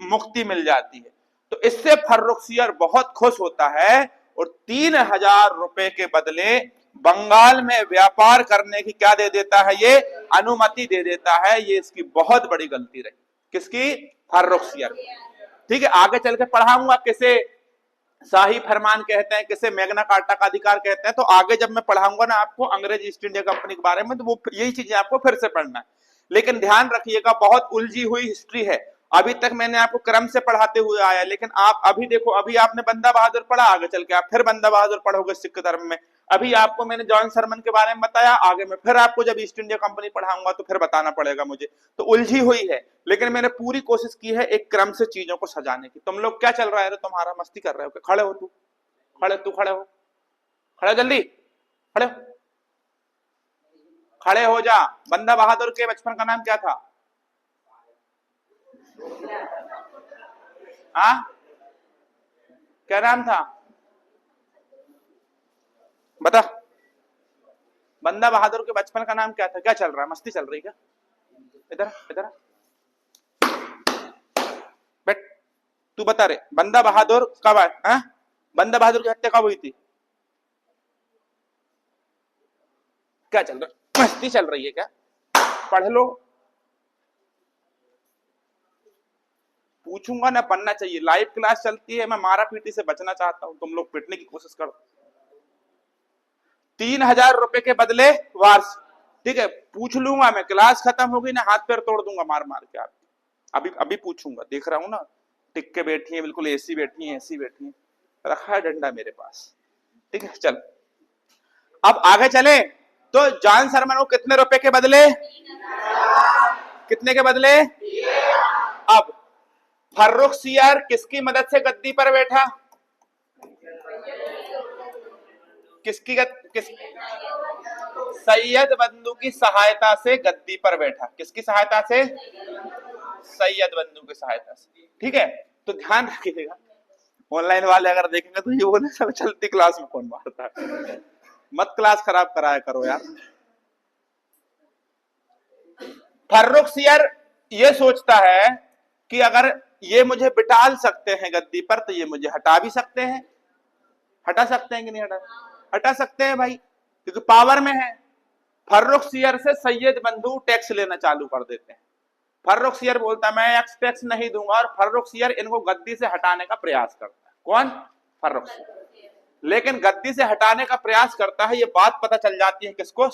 मुक्ति मिल जाती है। तो इससे फर्रुखसियर बहुत खुश होता है और 3000 रुपए के बदले बंगाल में व्यापार करने की क्या दे देता है? ये अनुमति दे देता है। ये इसकी बहुत बड़ी गलती रही। किसकी? फर्रुखसियर। ठीक है, आगे चल के पढ़ाऊंगा किसे शाही फरमान कहते हैं, किसे मैग्ना कार्टा का अधिकार कहते हैं। तो आगे जब मैं पढ़ाऊंगा ना आपको अंग्रेज ईस्ट इंडिया कंपनी के बारे में, तो वो यही चीजें आपको फिर से पढ़ना है। लेकिन ध्यान रखिएगा, बहुत उलझी हुई हिस्ट्री है। अभी तक मैंने आपको क्रम से पढ़ाते हुए आया, लेकिन आप अभी देखो, अभी आपने बंदा बहादुर पढ़ा, आगे चल के आप फिर बंदा बहादुर पढ़ोगे सिख धर्म में। अभी आपको मैंने जॉन सरमन के बारे में बताया, आगे में फिर आपको जब ईस्ट इंडिया कंपनी पढ़ाऊंगा तो फिर बताना पड़ेगा मुझे। तो उलझी हुई है, लेकिन मैंने पूरी कोशिश की है एक क्रम से चीजों को सजाने की। तुम लोग क्या चल रहा है? तुम्हारा मस्ती कर रहे हो? खड़े हो, तू खड़े जल्दी, खड़े हो जा। बंदा बहादुर के बचपन का नाम क्या था? क्या नाम था? बता। बंदा बहादुर के बचपन का नाम क्या था? क्या चल रहा है? मस्ती चल रही क्या? इधर बैठ, तू बता रे। बंदा बहादुर कब आया? बंदा बहादुर की हत्या कब हुई थी? क्या चल रहा है? मस्ती चल रही है क्या? पढ़ लो। पूछूंगा ना, पढ़ना चाहिए। लाइव क्लास चलती है, मैं मारा पीटी से बचना चाहता हूं, तुम लोग पिटने की कोशिश करो। 3000 रुपए के बदले वार्ष। ठीक है, पूछ लूंगा मैं, क्लास खत्म होगी ना हाथ पैर तोड़ दूंगा मार मार के। आप अभी पूछूंगा, देख रहा हूं ना टिक के बैठी है, बिल्कुल ऐसी बैठी है, रखा है डंडा मेरे पास। ठीक है, चल अब आगे चले। तो जॉन सरमन को कितने रुपए के बदले? कितने के बदले? अब फर्रुखसियर किसकी मदद से गद्दी पर बैठा? सैयद बंधु की सहायता से गद्दी पर बैठा। किसकी सहायता से? सैयद बंधु की सहायता से। ठीक है, तो ध्यान रखिएगा, ऑनलाइन वाले अगर देखेंगे तो ये बोले सब चलती क्लास में कौन मारता है। मत क्लास खराब कराया करो यार। फर्रुखसियर ये सोचता है कि अगर ये मुझे बिठाल सकते हैं गद्दी पर तो ये मुझे हटा भी सकते हैं। हटा सकते हैं कि नहीं हटा सकते हैं भाई, क्योंकि पावर में है। फर्रुखसियर से सैयद बंधु टैक्स लेना चालू कर देते हैं। फर्रुखसियर बोलता है मैं एक्स टैक्स नहीं दूंगा, और फर्रुखसियर इनको गद्दी से हटाने का प्रयास करता है। कौन? फर्रुखसियर। लेकिन गद्दी से हटाने का प्रयास करता है, ये बात पता चल जाती है किसको?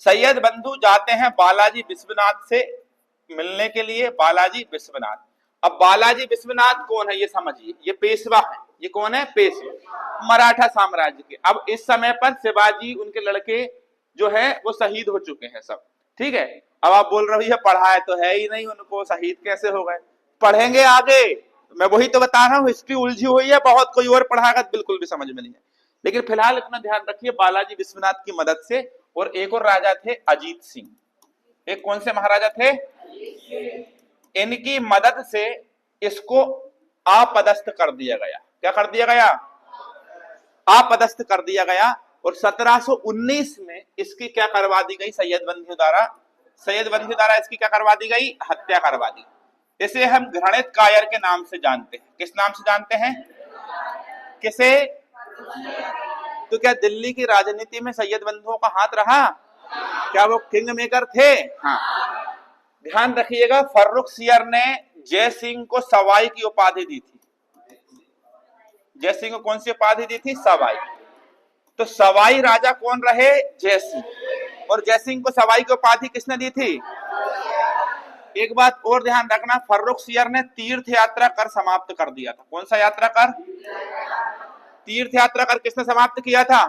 सैयद बंधु जाते हैं बालाजी विश्वनाथ से मिलने के लिए। बालाजी विश्वनाथ, अब बालाजी विश्वनाथ कौन है ये समझिए, ये पेशवा है। ये कौन है? पेशवा, मराठा साम्राज्य के। अब इस समय पर शिवाजी, उनके लड़के जो है वो शहीद हो चुके हैं सब। ठीक है, अब आप बोल रहे हो पढ़ा है तो है ही नहीं, उनको शहीद कैसे हो गए? पढ़ेंगे आगे, मैं वही तो बता रहा हूँ, हिस्ट्री उलझी हुई है बहुत, कोई और पढ़ाएगा बिल्कुल भी समझ में नहीं है। लेकिन फिलहाल इतना ध्यान रखिए, बालाजी विश्वनाथ की मदद से, और एक और राजा थे अजीत सिंह। एक कौन से महाराजा थे? इनकी मदद से इसको आपदस्थ कर दिया गया। क्या कर दिया गया? आपदस्थ कर दिया गया। और 1719 में इसकी क्या करवा दी गई? सैयद बंधु द्वारा इसकी क्या करवा दी गई? हत्या करवा दी। इसे हम घृणित कायर के नाम से जानते हैं। किस नाम से जानते हैं? किसे? तो क्या दिल्ली की राजनीति में सैयद बंधुओं का हाथ रहा? क्या वो किंग मेकर थे? हाँ। ध्यान रखिएगा, फर्रुखसियर ने जय सिंह को सवाई की उपाधि दी थी। जय सिंह को कौन सी उपाधि दी थी? सवाई। तो सवाई राजा कौन रहे? जय सिंह। और जय सिंह को सवाई की उपाधि किसने दी थी? एक बात और ध्यान रखना, फर्रुखसियर ने तीर्थ यात्रा कर समाप्त कर दिया था। कौन सा यात्रा कर? तीर्थ यात्रा कर किसने समाप्त किया था?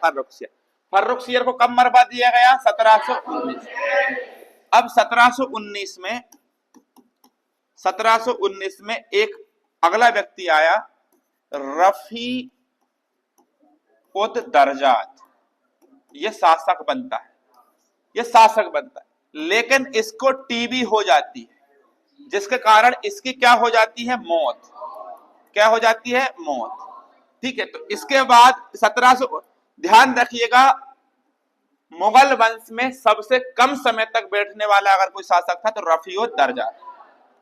फर्रुखसियर। फर्रुखसियर को कब मरवा दिया गया? 1719। अब 1719 में एक अगला व्यक्ति आया, रफी उद दरजात। ये शासक बनता है, लेकिन इसको टीबी हो जाती है, जिसके कारण इसकी क्या हो जाती है? मौत। क्या हो जाती है? मौत। ठीक है, तो इसके बाद 1700, ध्यान रखिएगा, मुगल वंश में सबसे कम समय तक बैठने वाला अगर कोई शासक था तो रफी उद दरजात।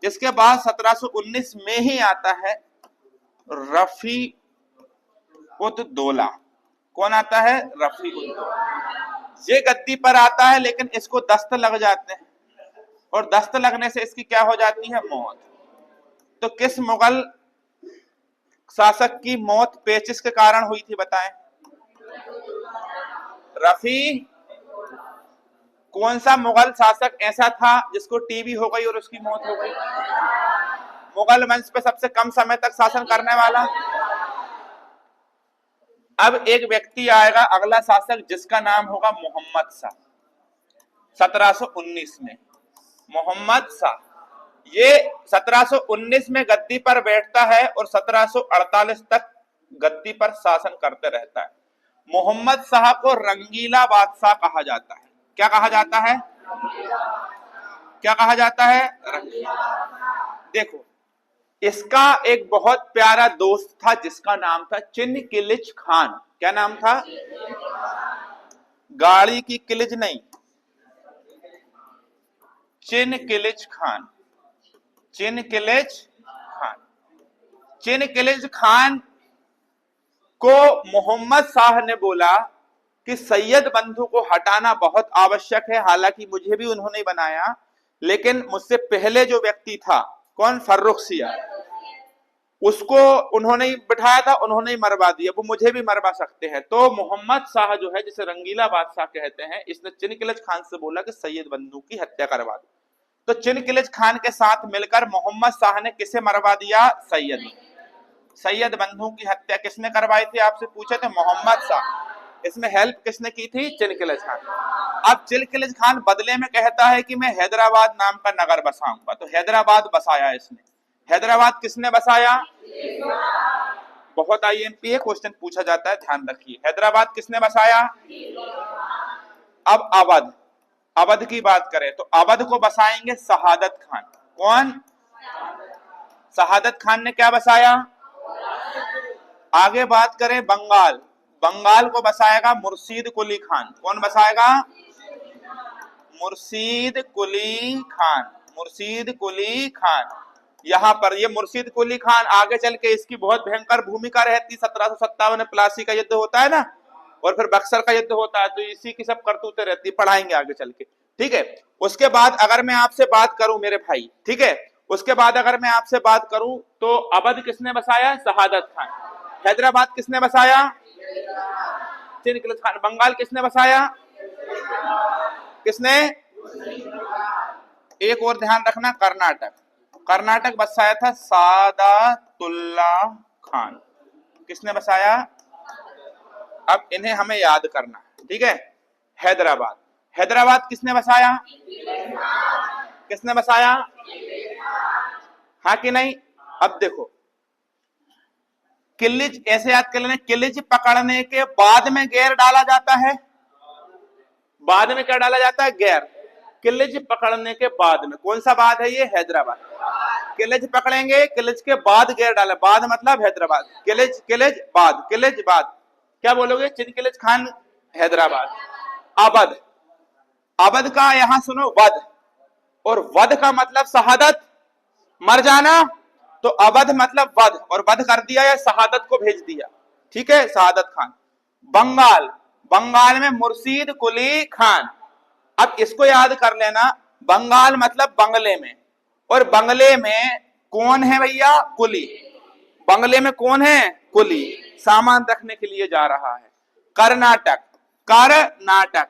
इसके बाद 1719 में ही आता है रफी उद दौला। कौन आता है? रफी उद दौला। ये गद्दी पर आता है, लेकिन इसको दस्त लग जाते हैं, और दस्त लगने से इसकी क्या हो जाती है? मौत। तो किस मुगल शासक की मौत पेचिश के कारण हुई थी बताएं? रफी। कौन सा मुगल शासक ऐसा था जिसको टीबी हो गई और उसकी मौत हो गई? मुगल वंश पे सबसे कम समय तक शासन करने वाला। अब एक व्यक्ति आएगा, अगला शासक, जिसका नाम होगा मोहम्मद शाह। 1719 में मोहम्मद शाह, ये 1719 में गद्दी पर बैठता है और 1748 तक गद्दी पर शासन करते रहता है। मोहम्मद शाह को रंगीला बादशाह कहा जाता है। क्या कहा जाता है? क्या कहा जाता है? देखो, इसका एक बहुत प्यारा दोस्त था जिसका नाम था चिनकिलिच खान। क्या नाम था? गाड़ी की किलिज नहीं, चिनकिलिच खान। चिनकिलिच खान को मोहम्मद शाह ने बोला कि सैयद बंधु को हटाना बहुत आवश्यक है। हालांकि मुझे भी उन्होंने बनाया, लेकिन मुझसे पहले जो व्यक्ति था, कौन? फर्रुखसियर, उसको उन्होंने ही बिठाया था, उन्होंने ही मरवा दिया, वो मुझे भी मरवा सकते हैं। तो मोहम्मद शाह जो है, जिसे रंगीला बादशाह कहते हैं, इसने चिनकिलिच खान से बोला कि सैयद बंधु की हत्या करवा दो। तो चिनकिलिच खान के साथ मिलकर मोहम्मद शाह ने किसे मरवा दिया? सैयद बंधु की हत्या किसने करवाई थी? आपसे पूछे थे मोहम्मद शाह। इसमें हेल्प किसने की थी? चिनकिलिच खान। अब चिनकिलिच खान बदले में कहता है कि मैं हैदराबाद नाम का नगर बसाऊंगा, तो हैदराबाद बसाया इसने। हैदराबाद किसने बसाया? बहुत आईएमपी है, क्वेश्चन पूछा जाता है, ध्यान रखिए। हैदराबाद किसने बसाया? अब अवध, अवध की बात करें तो अवध को बसाएंगे शहादत खान। कौन? शहादत खान ने क्या बसाया? आगे बात करें बंगाल, बंगाल को बसाएगा मुर्शीद कुली खान। कौन बसाएगा? मुर्शीद कुली खान, मुर्शीद कुली खान। यहां पर ये मुर्शीद कुली खान आगे चल के इसकी बहुत भयंकर भूमिका रहती। 1757 में प्लासी का युद्ध होता है ना, और फिर बक्सर का युद्ध होता है, तो इसी की सब करतूतें रहती, पढ़ाएंगे आगे चल के, ठीक है। उसके बाद अगर मैं आपसे बात करूं मेरे भाई, ठीक है, उसके बाद अगर मैं आपसे बात करूं तो अवध किसने बसाया? शहादत खान। हैदराबाद किसने बसाया? चिनकिलज खान। बंगाल किसने बसाया? किसने? एक और ध्यान रखना, कर्नाटक, कर्नाटक बसाया था सादातुल्ला खान। किसने बसाया? अब इन्हें हमें याद करना, ठीक है। हैदराबाद, हैदराबाद किसने बसाया? किसने बसाया? हाँ कि नहीं? अब देखो, किल्लिज ऐसे याद कर लेना, किल्लिज पकड़ने के बाद में गैर डाला जाता है। बाद में क्या डाला जाता है? गैर। किल्लिज पकड़ने के बाद में, कौन सा बाद है ये? हैदराबाद। किल्लिज पकड़ेंगे, किल्लिज के बाद गैर डाला, बाद मतलब हैदराबाद। किल्लिज, किल्लिज बाद, किल्लिज बाद, क्या बोलोगे? चिनकिलज खान हैदराबाद। अवध, अवध का यहां सुनो वध, और वध का मतलब शहादत, मर जाना, तो अवध मतलब वध, और वध कर दिया या शहादत को भेज दिया, ठीक है, शहादत खान। बंगाल, बंगाल में मुर्शीद कुली खान। अब इसको याद कर लेना, बंगाल मतलब बंगले में, और बंगले में कौन है भैया? कुली। बंगले में कौन है? कुली, सामान रखने के लिए जा रहा है। कर्नाटक, कर्नाटक,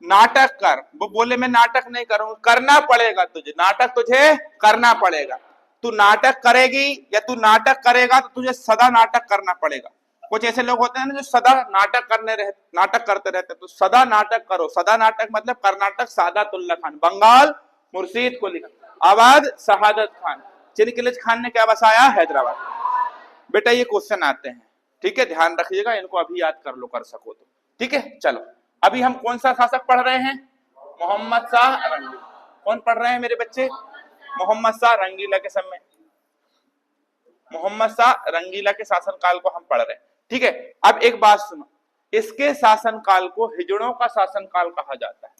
नाटक कर, वो बोले मैं नाटक नहीं करूंगा, करना पड़ेगा तुझे, नाटक तुझे करना पड़ेगा। तू नाटक करेगी या तू नाटक करेगा तो तुझे सदा नाटक करना पड़ेगा। कुछ ऐसे लोग होते हैं ना जो सदा नाटक करते रहते, तो सदा नाटक करो। सदा नाटक मतलब कर्नाटक सादातुल्ला खान, बंगाल मुर्शीद कुली खान, अवध शहादत खान, चिनकिलज खान ने क्या बसाया? हैदराबाद। बेटा ये क्वेश्चन आते हैं, ठीक है, ध्यान रखिएगा, इनको अभी याद कर लो, कर सको तो, ठीक है। चलो, अभी हम कौन सा शासक पढ़ रहे हैं? मोहम्मद शाह रंगीला। कौन पढ़ रहे हैं मेरे बच्चे? मोहम्मद शाह रंगीला के समय, मोहम्मद शाह रंगीला के शासनकाल को हम पढ़ रहे हैं, ठीक है। अब एक बात सुनो, इसके शासनकाल को हिजड़ों का शासनकाल कहा जाता है।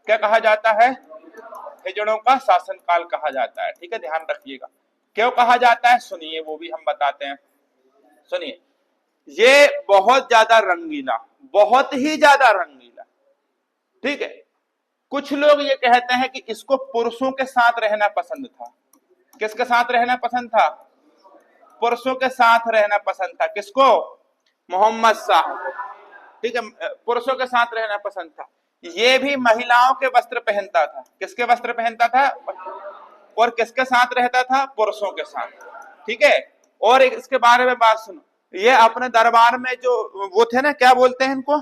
क्या कहा जाता है? हिजड़ों का शासनकाल कहा जाता है, ठीक है, ध्यान रखिएगा। क्यों कहा जाता है? सुनिए, वो भी हम बताते हैं, सुनिए। ये बहुत ज्यादा रंगीला, बहुत ही ज्यादा रंगीला, ठीक है। कुछ लोग ये कहते हैं कि इसको पुरुषों के साथ रहना पसंद था। किसके साथ रहना पसंद था? पुरुषों के साथ रहना पसंद था। किसको? मोहम्मद शाह, ठीक है, पुरुषों के साथ रहना पसंद था। ये भी महिलाओं के वस्त्र पहनता था। किसके वस्त्र पहनता था? और किसके साथ रहता था? पुरुषों के साथ, ठीक है। और इसके बारे में बात सुनो, ये अपने दरबार में जो वो थे ना, क्या बोलते हैं इनको,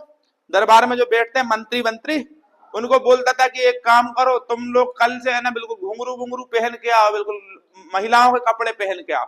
दरबार में जो बैठते हैं मंत्री मंत्री, उनको बोलता था कि एक काम करो, तुम लोग कल से है ना बिल्कुल घुंघरू घुंघरू पहन के आओ, बिल्कुल महिलाओं के कपड़े पहन के आओ।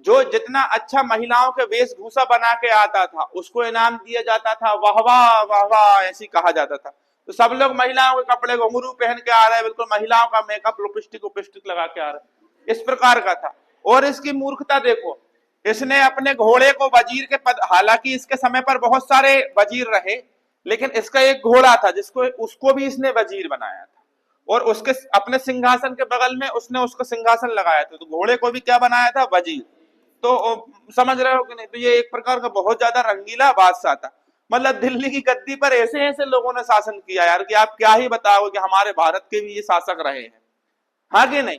जो जितना अच्छा महिलाओं के वेशभूषा बना के आता था उसको इनाम दिया जाता था, वाह वाह वाह वाह ऐसी कहा जाता था। तो सब लोग महिलाओं के कपड़े घुंघरू पहन के आ रहे हैं, बिल्कुल महिलाओं का मेकअप लिपस्टिक उपिस्टिक लगा के आ रहे हैं, इस प्रकार का था। और इसकी मूर्खता देखो, इसने अपने घोड़े को वजीर के पद, हालांकि इसके समय पर बहुत सारे वजीर रहे, लेकिन इसका एक घोड़ा था जिसको उसको भी इसने वजीर बनाया था, और उसके अपने सिंहासन के बगल में उसने उसको सिंहासन लगाया था, तो घोड़े को भी क्या बनाया था? वजीर। तो समझ रहे हो कि नहीं? तो ये एक प्रकार का बहुत ज्यादा रंगीला बादशाह था। मतलब दिल्ली की गद्दी पर ऐसे ऐसे लोगों ने शासन किया यार कि आप क्या ही बताओ कि हमारे भारत के भी ये शासक रहे हैं, हाँ कि नहीं?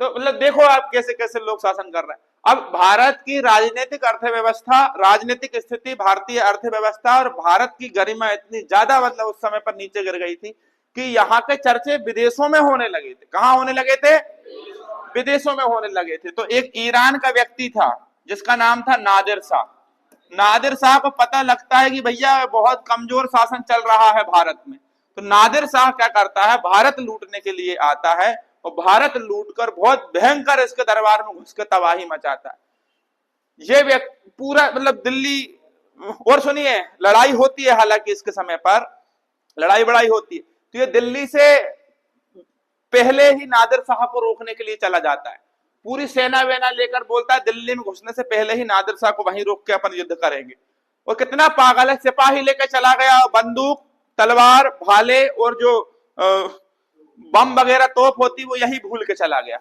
तो मतलब देखो आप कैसे कैसे लोग शासन कर रहे हैं। अब भारत की राजनीतिक अर्थव्यवस्था, राजनीतिक स्थिति, भारतीय अर्थव्यवस्था और भारत की गरिमा इतनी ज्यादा मतलब उस समय पर नीचे गिर गई थी कि यहाँ के चर्चे विदेशों में होने लगे थे। कहाँ होने लगे थे? विदेशों में होने लगे थे। तो एक ईरान का व्यक्ति था जिसका नाम था नादिर शाह। नादिर शाह को पता लगता है कि भैया बहुत कमजोर शासन चल रहा है भारत में, तो नादिर शाह क्या करता है? भारत लूटने के लिए आता है, और भारत लूटकर बहुत भयंकर इसके दरबार में घुस के तबाही मचाता है। ये पूरा मतलब दिल्ली, और सुनिए लड़ाई होती है, हालांकि इसके समय पर लड़ाई बड़ाई होती है, तो ये दिल्ली से पहले ही नादिर शाह को रोकने के लिए चला जाता है, पूरी सेना वेना लेकर बोलता है दिल्ली में घुसने से पहले ही नादिर शाह को वहीं रोक के अपन युद्ध करेंगे। और कितना पागल है, सिपाही लेकर चला गया, बंदूक तलवार भाले और जो बम वगैरह तोप होती वो यही भूल के चला गया,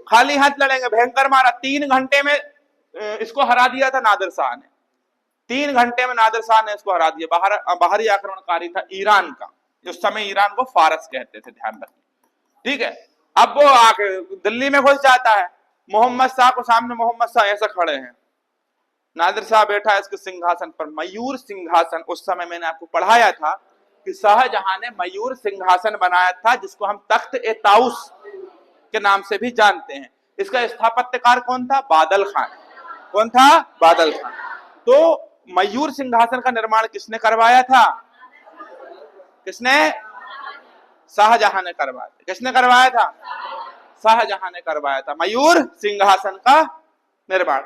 खाली हाथ लड़ेंगे, भयंकर मारा। 3 घंटे में इसको हरा दिया था नादिर शाह ने, 3 घंटे में नादिर शाह ने इसको हरा दिया। बाहरी आक्रमणकारी था ईरान का, उस समय ईरान को फारस कहते थे, ध्यान रखिए, ठीक है। अब वो आके दिल्ली में घुस जाता है, मोहम्मद शाह को सामने, मोहम्मद शाह ऐसे खड़े हैं, नादिर शाह बैठा है इसके सिंहासन पर, मयूर सिंहासन। उस समय मैंने आपको पढ़ाया था कि शाहजहां ने मयूर सिंहासन बनाया था, जिसको हम तख्त ए ताउस के नाम से भी जानते हैं। इसका स्थापत्यकार कौन था? बादल खान। कौन था? बादल खान। तो मयूर सिंहासन का निर्माण किसने करवाया था? किसने? शाहजहां ने करवाया था। किसने करवाया था? शाहजहां ने करवाया था मयूर सिंहासन का निर्माण।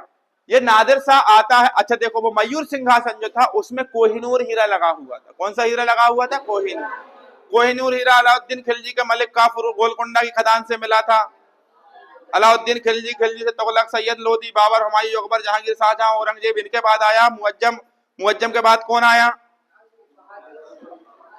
ये नादिर शाह आता है, अच्छा देखो वो मयूर सिंहासन जो था उसमें कोहिनूर हीरा लगा हुआ था। कौन सा हीरा लगा हुआ था? कोहिनूर। कोहिनूर हीरा अलाउद्दीन खिलजी के मलिक काफूर गोलकोंडा की खदान से मिला था। अलाउद्दीन खिलजी, खिलजी से तुगलक, सैयद लोदी, बाबर, हुमायूं, अकबर, जहांगीर, शाहजहां, औरंगजेब, इनके बाद आया मुअज्जम। मुअज्जम के बाद कौन आया?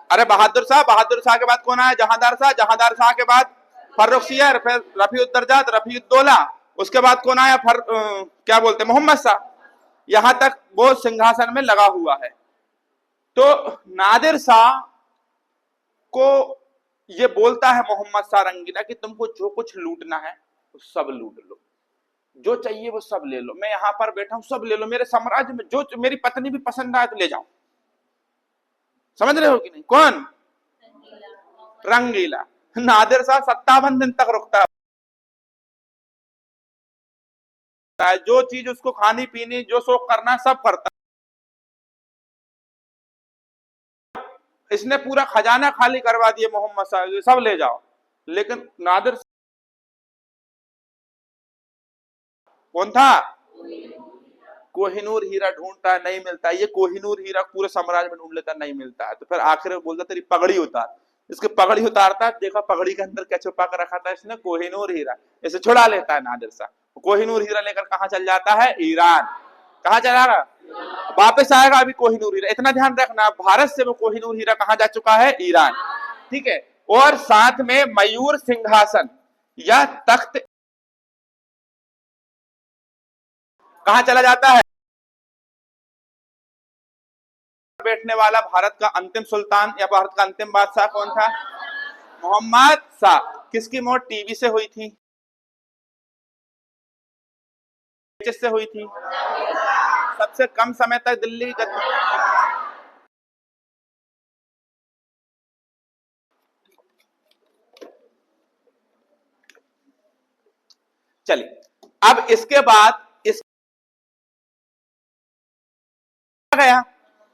अरे बहादुर शाह। बहादुर शाह के बाद कौन आया? जहांदार शाह। जहांदार शाह के बाद फर्रुखसियर, फिर रफीउद्दर्जात, रफीउद्दौला। उसके बाद कौन आया? क्या बोलते, मोहम्मद शाह। यहां तक वो सिंहासन में लगा हुआ है। तो नादिर शाह को ये बोलता है मोहम्मद शाह रंगीला कि तुमको जो कुछ लूटना है वो सब लूट लो, जो चाहिए वो सब ले लो, मैं यहां पर बैठा हूं, सब ले लो, मेरे साम्राज्य में जो मेरी पत्नी भी पसंद आए तो ले जाओ। समझ रहे हो कि नहीं? कौन? रंगीला। नादिर शाह 57 दिन तक रुकता है, जो चीज उसको खानी पीनी, जो शौक करना है सब करता है। इसने पूरा खजाना खाली करवा दिया मोहम्मद शाह, सब ले जाओ। लेकिन नादिर कौन था? कोहिनूर हीरा ढूंढता है, नहीं मिलता। ये कोहिनूर हीरा पूरे साम्राज्य में ढूंढ लेता, नहीं मिलता है। तो फिर आखिर में बोलता तेरी पगड़ी उतार। इसके पगड़ी उतारता है, देखा पगड़ी के अंदर क्या छुपा कर रखा था इसने? कोहिनूर हीरा। इसे छुड़ा लेता है नादिर शाह। कोहिनूर हीरा लेकर कहां चल जाता है? ईरान। कहां चला? वापस आएगा अभी कोहिनूर हीरा। इतना ध्यान रखना, भारत से वो कोहिनूर हीरा कहां जा चुका है? ईरान। ठीक है। और साथ में मयूर सिंहासन या तख्त कहां चला जाता है? बैठने वाला भारत का अंतिम सुल्तान या भारत का अंतिम बादशाह कौन था? मोहम्मद शाह। किसकी मौत टीबी से हुई थी? किससे हुई थी? सबसे कम समय तक दिल्ली चलिए, अब इसके बाद इस गया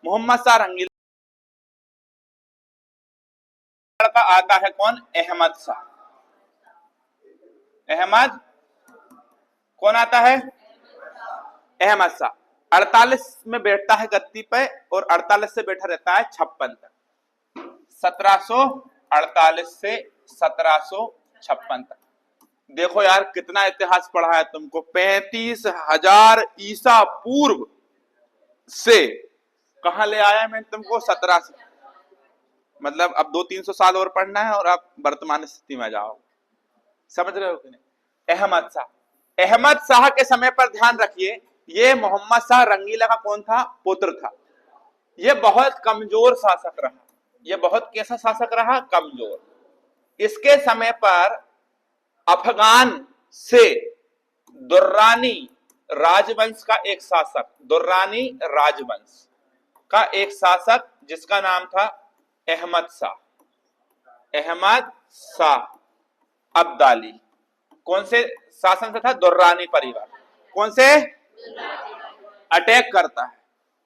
मोहम्मद शाह रंगीला का आता है कौन? अहमद शाह। अहमद कौन आता है? अहमद शाह 48 में बैठता है गद्दी पे और 48 से बैठा रहता है 56 तक। 1748 से 1756 तक। देखो यार कितना इतिहास पढ़ा है तुमको। 35,000 ईसा पूर्व से कहां ले आया मैं तुमको? 17 से। मतलब अब 200-300 साल और पढ़ना है और आप वर्तमान स्थिति में जाओ। समझ रहे हो कि नहीं? अहमद शाह। अहमद शाह के समय पर ध्यान रखिए, ये मोहम्मद शाह रंगीला का कौन था? पुत्र था। ये बहुत कमजोर शासक रहा। ये बहुत कैसा शासक रहा? कमजोर। इसके समय पर अफगान से दुर्रानी राजवंश का एक शासक, दुर्रानी राजवंश का एक शासक जिसका नाम था अहमद शाह। अहमद शाह अब्दाली। कौन से शासन से था? दुर्रानी परिवार। कौन से? अटैक करता है,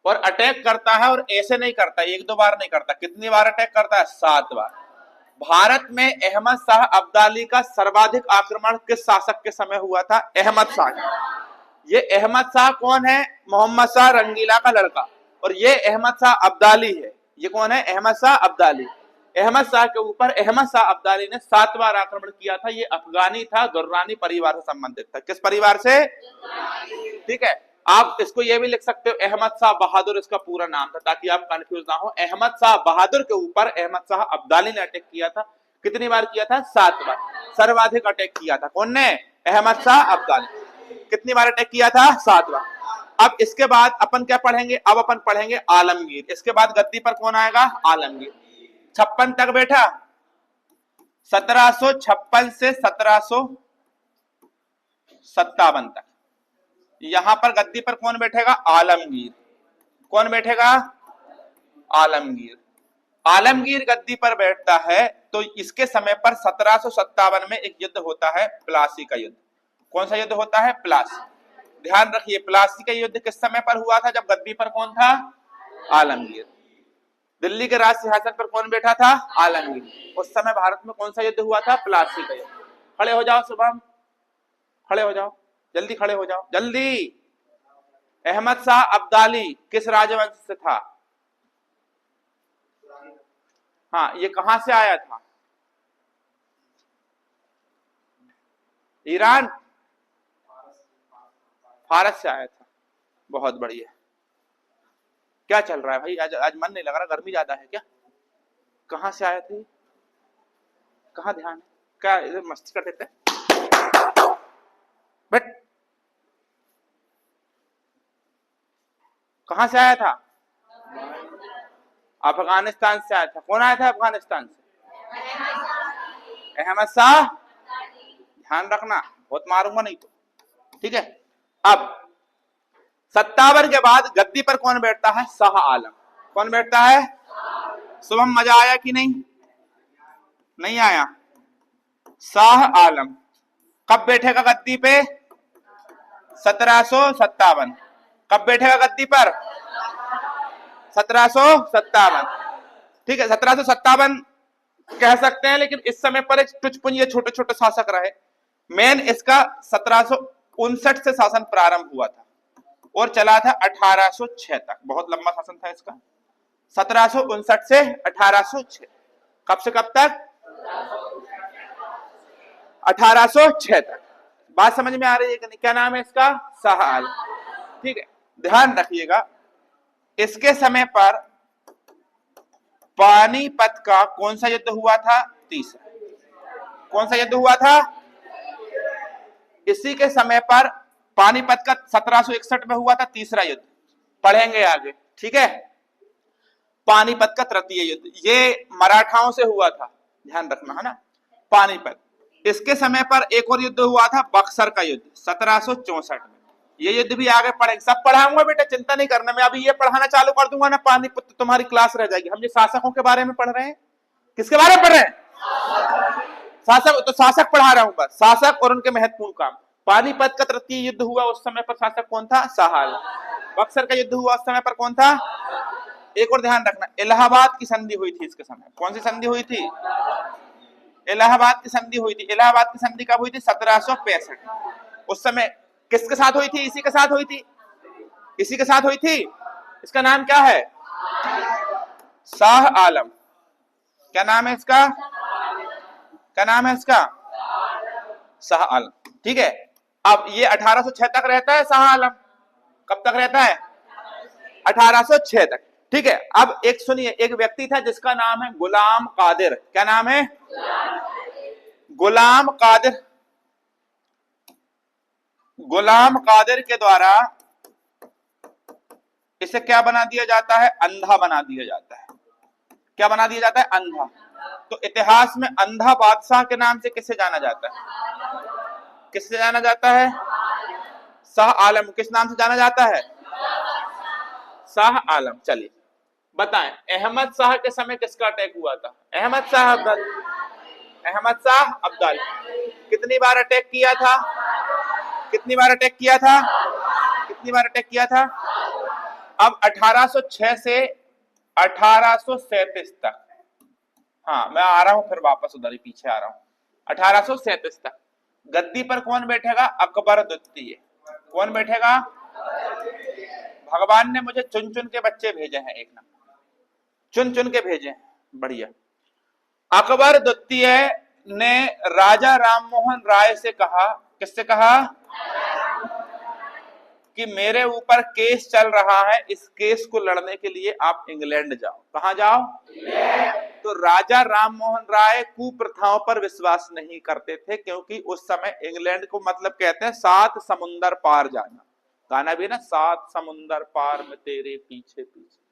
और अटैक करता है और ऐसे नहीं करता, 1-2 बार नहीं करता। कितनी बार अटैक करता है? 7 बार। भारत में अहमद शाह अब्दाली का सर्वाधिक आक्रमण किस शासक के समय हुआ था? अहमद शाह। ये अहमद शाह कौन है? मोहम्मद शाह रंगीला का लड़का। और ये अहमद शाह अब्दाली है। ये कौन है? अहमद शाह अब्दाली। अहमद शाह के ऊपर अहमद शाह अब्दाली ने 7 बार आक्रमण किया था। ये अफगानी था, दुर्रानी परिवार से संबंधित था। किस परिवार से? ठीक है, आप इसको ये भी लिख सकते हो अहमद शाह बहादुर इसका पूरा नाम था, ताकि आप कंफ्यूज ना हो। अहमद शाह बहादुर के ऊपर अहमद शाह अब्दाली ने अटैक किया था। कितनी बार किया था? 7 बार। सर्वाधिक अटैक किया था कौन ने? अहमद शाह अब्दाली। कितनी बार अटैक किया था? 7 बार। अब इसके बाद अपन क्या पढ़ेंगे? अब अपन पढ़ेंगे आलमगीर। इसके बाद गद्दी पर कौन आएगा? आलमगीर। 56 तक बैठा, 1756 से 1757 तक। यहां पर गद्दी पर कौन बैठेगा? आलमगीर। कौन बैठेगा? आलमगीर। आलमगीर गद्दी पर बैठता है तो इसके समय पर 1757 में एक युद्ध होता है, प्लासी का युद्ध। कौन सा युद्ध होता है? प्लासी। ध्यान रखिए, प्लासी का युद्ध किस समय पर हुआ था? जब गद्दी पर कौन था? आलमगीर। दिल्ली के राज सिंहासन पर कौन बैठा था? आलमगीर। उस समय भारत में कौन सा युद्ध हुआ था? प्लासी का युद्ध। खड़े हो जाओ शुभम, खड़े हो जाओ, जल्दी खड़े हो जाओ, जल्दी। अहमद शाह अब्दाली किस राजवंश से था? हाँ, ये कहां से आया था? ईरान, फारस से आया था। बहुत बढ़िया। क्या चल रहा है भाई? आज मन नहीं लग रहा, गर्मी ज्यादा है क्या? कहां से आया थे? कहां ध्यान है क्या? इधर मस्ती कर देते बट कहां से आया था? अफगानिस्तान से आया था। कौन आया था अफगानिस्तान से? अहमद शाह। ध्यान रखना, बहुत मारूंगा नहीं तो। ठीक है, अब 57 के बाद गद्दी पर कौन बैठता है? शाह आलम। कौन बैठता है? शुभम मजा आया कि नहीं? नहीं आया? शाह आलम कब बैठेगा गद्दी पे? 1757। कब बैठेगा गद्दी पर? 1757। ठीक है, 1757 कह सकते हैं, लेकिन इस समय पर एक टुचपुंज ये छोटे छोटे शासक रहे। मेन इसका 1759 से शासन प्रारंभ हुआ था और चला था 1806 तक। बहुत लंबा शासन था इसका। 1759 से 1806। कब से कब तक? 1806 तक। बात समझ में आ रही है कि नहीं? क्या नाम है इसका? शाह आलम। ठीक है, ध्यान रखिएगा, इसके समय पर पानीपत का कौन सा युद्ध हुआ था? तीसरा। कौन सा युद्ध हुआ था? इसी के समय पर पानीपत का 1761 में हुआ था तीसरा युद्ध। पढ़ेंगे आगे, ठीक है। पानीपत का तृतीय युद्ध ये मराठाओं से हुआ था, ध्यान रखना है ना। पानीपत। इसके समय पर एक और युद्ध हुआ था, बक्सर का युद्ध 1764 में। ये युद्ध भी आगे पढ़ेंगे, सब पढ़ाऊंगा बेटा, चिंता नहीं करना। मैं अभी ये पढ़ाना चालू कर दूंगा ना, पानीपत तो तुम्हारी क्लास रह जाएगी। हम ये शासकों के बारे में पढ़ रहे हैं। किसके बारे में पढ़ रहे हैं? शासक। तो शासक पढ़ा रहा हूं बस, शासक और उनके महत्वपूर्ण काम। पानीपत का तृतीय युद्ध हुआ, उस समय पर शासक कौन था? शाह आलम। बक्सर का युद्ध हुआ, उस समय पर कौन था? एक और ध्यान रखना, इलाहाबाद की संधि हुई थी इसके समय। कौन सी संधि हुई थी? इलाहाबाद की संधि हुई थी। इलाहाबाद की संधि कब हुई थी? 1765। उस समय किसके साथ हुई थी? इसी के साथ हुई थी। इसी के साथ हुई थी। इसका नाम क्या है? शाह आलम। क्या नाम है इसका? क्या नाम है इसका? शाह आलम। ठीक है, अब ये 1806 तक रहता है शाह आलम। कब तक रहता है? 1806 तक। ठीक है, अब एक सुनिए, एक व्यक्ति था जिसका नाम है गुलाम कादिर। क्या नाम है? गुलाम कादिर। गुलाम कादिर के द्वारा इसे क्या बना दिया जाता है? अंधा बना दिया जाता है। क्या बना दिया जाता है? अंधा। तो इतिहास में अंधा बादशाह के नाम से किसे जाना जाता है? किससे जाना जाता है? शाह आलम। किस नाम से जाना जाता है? शाह आलम। चलिए बताएं, अहमद शाह के समय किसका अटैक हुआ था? अहमद शाह अब्दाली। अहमद शाह अब्दाली कितनी बार अटैक किया था? कितनी बार अटैक किया था? कितनी बार अटैक किया था? अब 1806 से 1837 तक। हाँ, मैं आ रहा हूं फिर वापस उधर ही पीछे आ रहा हूं। 1837 तक गद्दी पर कौन बैठेगा? अकबर द्वितीय। कौन बैठेगा? भगवान ने मुझे चुन चुन के बच्चे भेजे हैं, एक नंबर चुन चुन के भेजे हैं, बढ़िया। अकबर द्वितीय ने राजा राममोहन राय से कहा, किससे कहा? कि मेरे ऊपर केस चल रहा है, इस केस को लड़ने के लिए आप इंग्लैंड जाओ। कहां जाओ? तो राजा राममोहन राय कुप्रथाओं पर विश्वास नहीं करते थे, क्योंकि उस समय इंग्लैंड को मतलब कहते हैं 7 समुंदर पार जाना। गाना भी ना, 7 समुंदर पार में तेरे पीछे पीछे।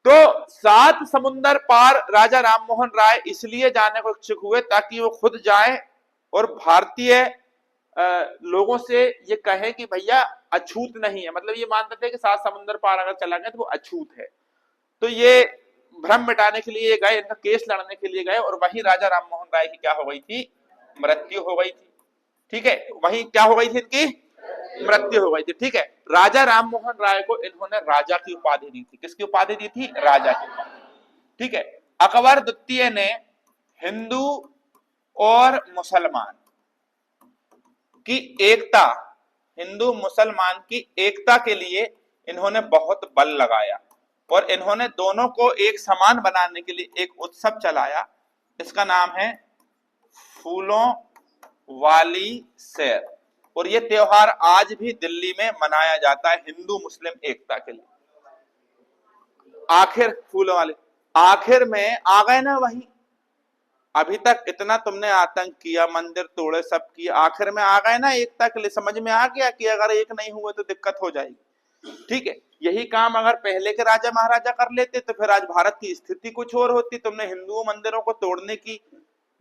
तो 7 समुंदर पार राजा राममोहन राय इसलिए जाने को इच्छुक हुए ताकि वो खुद जाए और भारतीय लोगों से ये कहे कि भैया अछूत नहीं है, मतलब ये मानते थे कि 7 समुंदर पार अगर चला गया तो वो अछूत है। तो ये भ्रम मिटाने के लिए गए, इनका केस लड़ने के लिए गए, और वहीं राजा राममोहन राय की क्या हो गई थी? मृत्यु हो गई थी। ठीक है, वहीं क्या हो गई थी? इनकी मृत्यु हो गई थी। ठीक है, राजा राममोहन राय को इन्होंने राजा की उपाधि दी थी। किसकी उपाधि दी थी? राजा की उपाधि। ठीक है, अकबर द्वितीय ने हिंदू और मुसलमान की एकता, हिंदू मुसलमान की एकता के लिए इन्होंने बहुत बल लगाया और इन्होंने दोनों को एक समान बनाने के लिए एक उत्सव चलाया। इसका नाम है फूलों वाली सैर, और ये त्योहार आज भी दिल्ली में मनाया जाता है हिंदू मुस्लिम एकता के लिए। आखिर फूलों वाले, आखिर में आ गए ना वहीं। अभी तक इतना तुमने आतंक किया, मंदिर तोड़े, सब किया, आखिर में आ गए ना एकता के लिए। समझ में आ गया कि अगर एक नहीं हुए तो दिक्कत हो जाएगी। ठीक है, यही काम अगर पहले के राजा महाराजा कर लेते तो फिर आज भारत की स्थिति कुछ और होती। तुमने हिंदू मंदिरों को तोड़ने की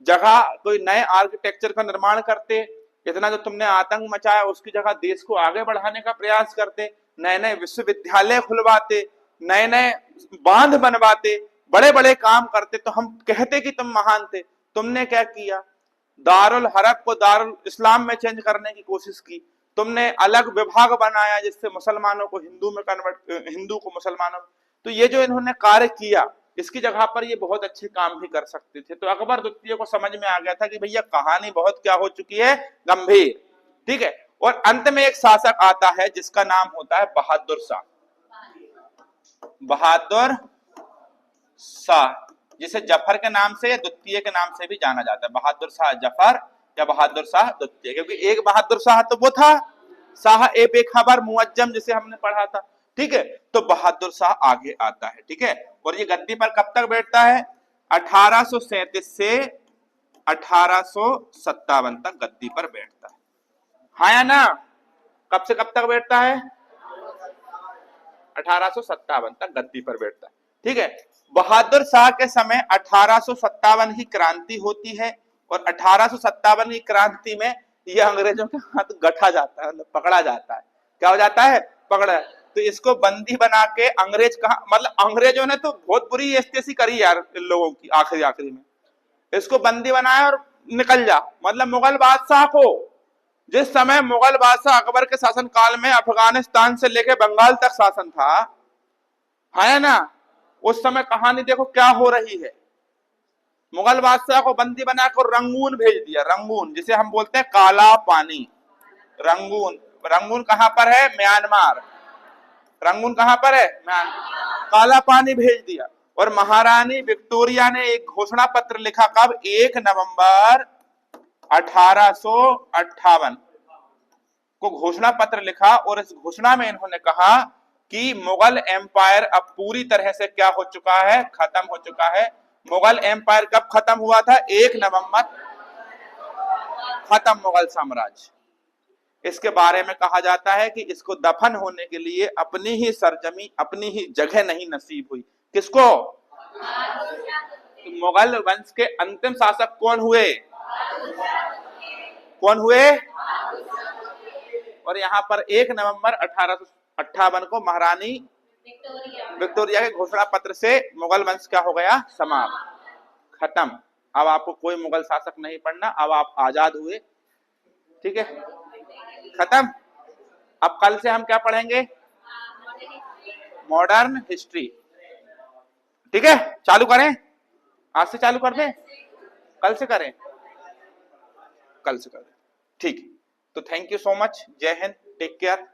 जगह कोई नए आर्किटेक्चर का निर्माण करते, इतना जो तुमने आतंक मचाया उसकी जगह देश को आगे बढ़ाने का प्रयास करते, नए नए विश्वविद्यालय खुलवाते, नए नए बांध बनवाते, बड़े बड़े काम करते, तो हम कहते कि तुम महान थे। तुमने क्या किया? दारुल हरब को दारुल इस्लाम में चेंज करने की कोशिश की। तुमने अलग विभाग बनाया जिससे मुसलमानों को हिंदू में कन्वर्ट, हिंदू को मुसलमानों में। तो ये जो इन्होंने कार्य किया, इसकी जगह पर ये बहुत अच्छे काम भी कर सकते थे। तो अकबर द्वितीय को समझ में आ गया था कि भैया कहानी बहुत क्या हो चुकी है, गंभीर। ठीक है, और अंत में एक शासक आता है जिसका नाम होता है बहादुर शाह। बहादुर शाह, जिसे जफर के नाम से या द्वितीय के नाम से भी जाना जाता है। बहादुर शाह जफर या बहादुर शाह द्वितीय, क्योंकि एक बहादुर शाह तो वो था शाह ए बेखबर मुअज्जम जिसे हमने पढ़ा था। ठीक है, तो बहादुर शाह आगे आता है। ठीक है, और ये गद्दी पर कब तक बैठता है? 1837 से 1857 तक गद्दी पर बैठता है। हाँ या ना? कब से कब तक बैठता है? 1857 तक गद्दी पर बैठता है। ठीक है, बहादुर शाह के समय 1857 की क्रांति होती है, और 1857 की क्रांति में ये अंग्रेजों के हाथ गठा जाता है, मतलब पकड़ा जाता है। क्या हो जाता है? पकड़ा। तो इसको बंदी बना के अंग्रेज कहा, मतलब अंग्रेजों ने तो बहुत बुरी स्थिति करी यार इन लोगों की, आखिरी में इसको बंदी बनाया और निकल जा। मतलब मुगल बादशाह को, जिस समय मुगल बादशाह अकबर के शासन काल में अफगानिस्तान से लेकर बंगाल तक शासन था, है ना, उस समय कहानी देखो क्या हो रही है। मुगल बादशाह को बंदी बनाकर रंगून भेज दिया। रंगून जिसे हम बोलते हैं काला पानी, रंगून। रंगून कहां पर है? म्यांमार। रंगून कहां पर है? म्यांमार। काला पानी भेज दिया। और महारानी विक्टोरिया ने एक घोषणा पत्र लिखा, कब? 1 नवंबर 1858 को घोषणा पत्र लिखा, और इस घोषणा में इन्होंने कहा कि मुगल एम्पायर अब पूरी तरह से क्या हो चुका है? खत्म हो चुका है। मुगल एम्पायर कब खत्म हुआ था? 1 नवंबर खत्म मुगल साम्राज्य। इसके बारे में कहा जाता है कि इसको दफन होने के लिए अपनी ही सरजमी, अपनी ही जगह नहीं नसीब हुई। किसको? मुगल वंश के अंतिम शासक कौन हुए? कौन हुए? और यहाँ पर 1 नवंबर 1858 को महारानी विक्टोरिया के घोषणा पत्र से मुगल वंश क्या हो गया? समाप्त, खत्म। अब आपको कोई मुगल शासक नहीं पढ़ना, अब आप आजाद हुए। ठीक है, खत्म। अब कल से हम क्या पढ़ेंगे? Modern history. ठीक है, चालू करें? आज से चालू कर दें? कल से करें? कल से करें, ठीक। तो थैंक यू सो मच। जय हिंद। Take care.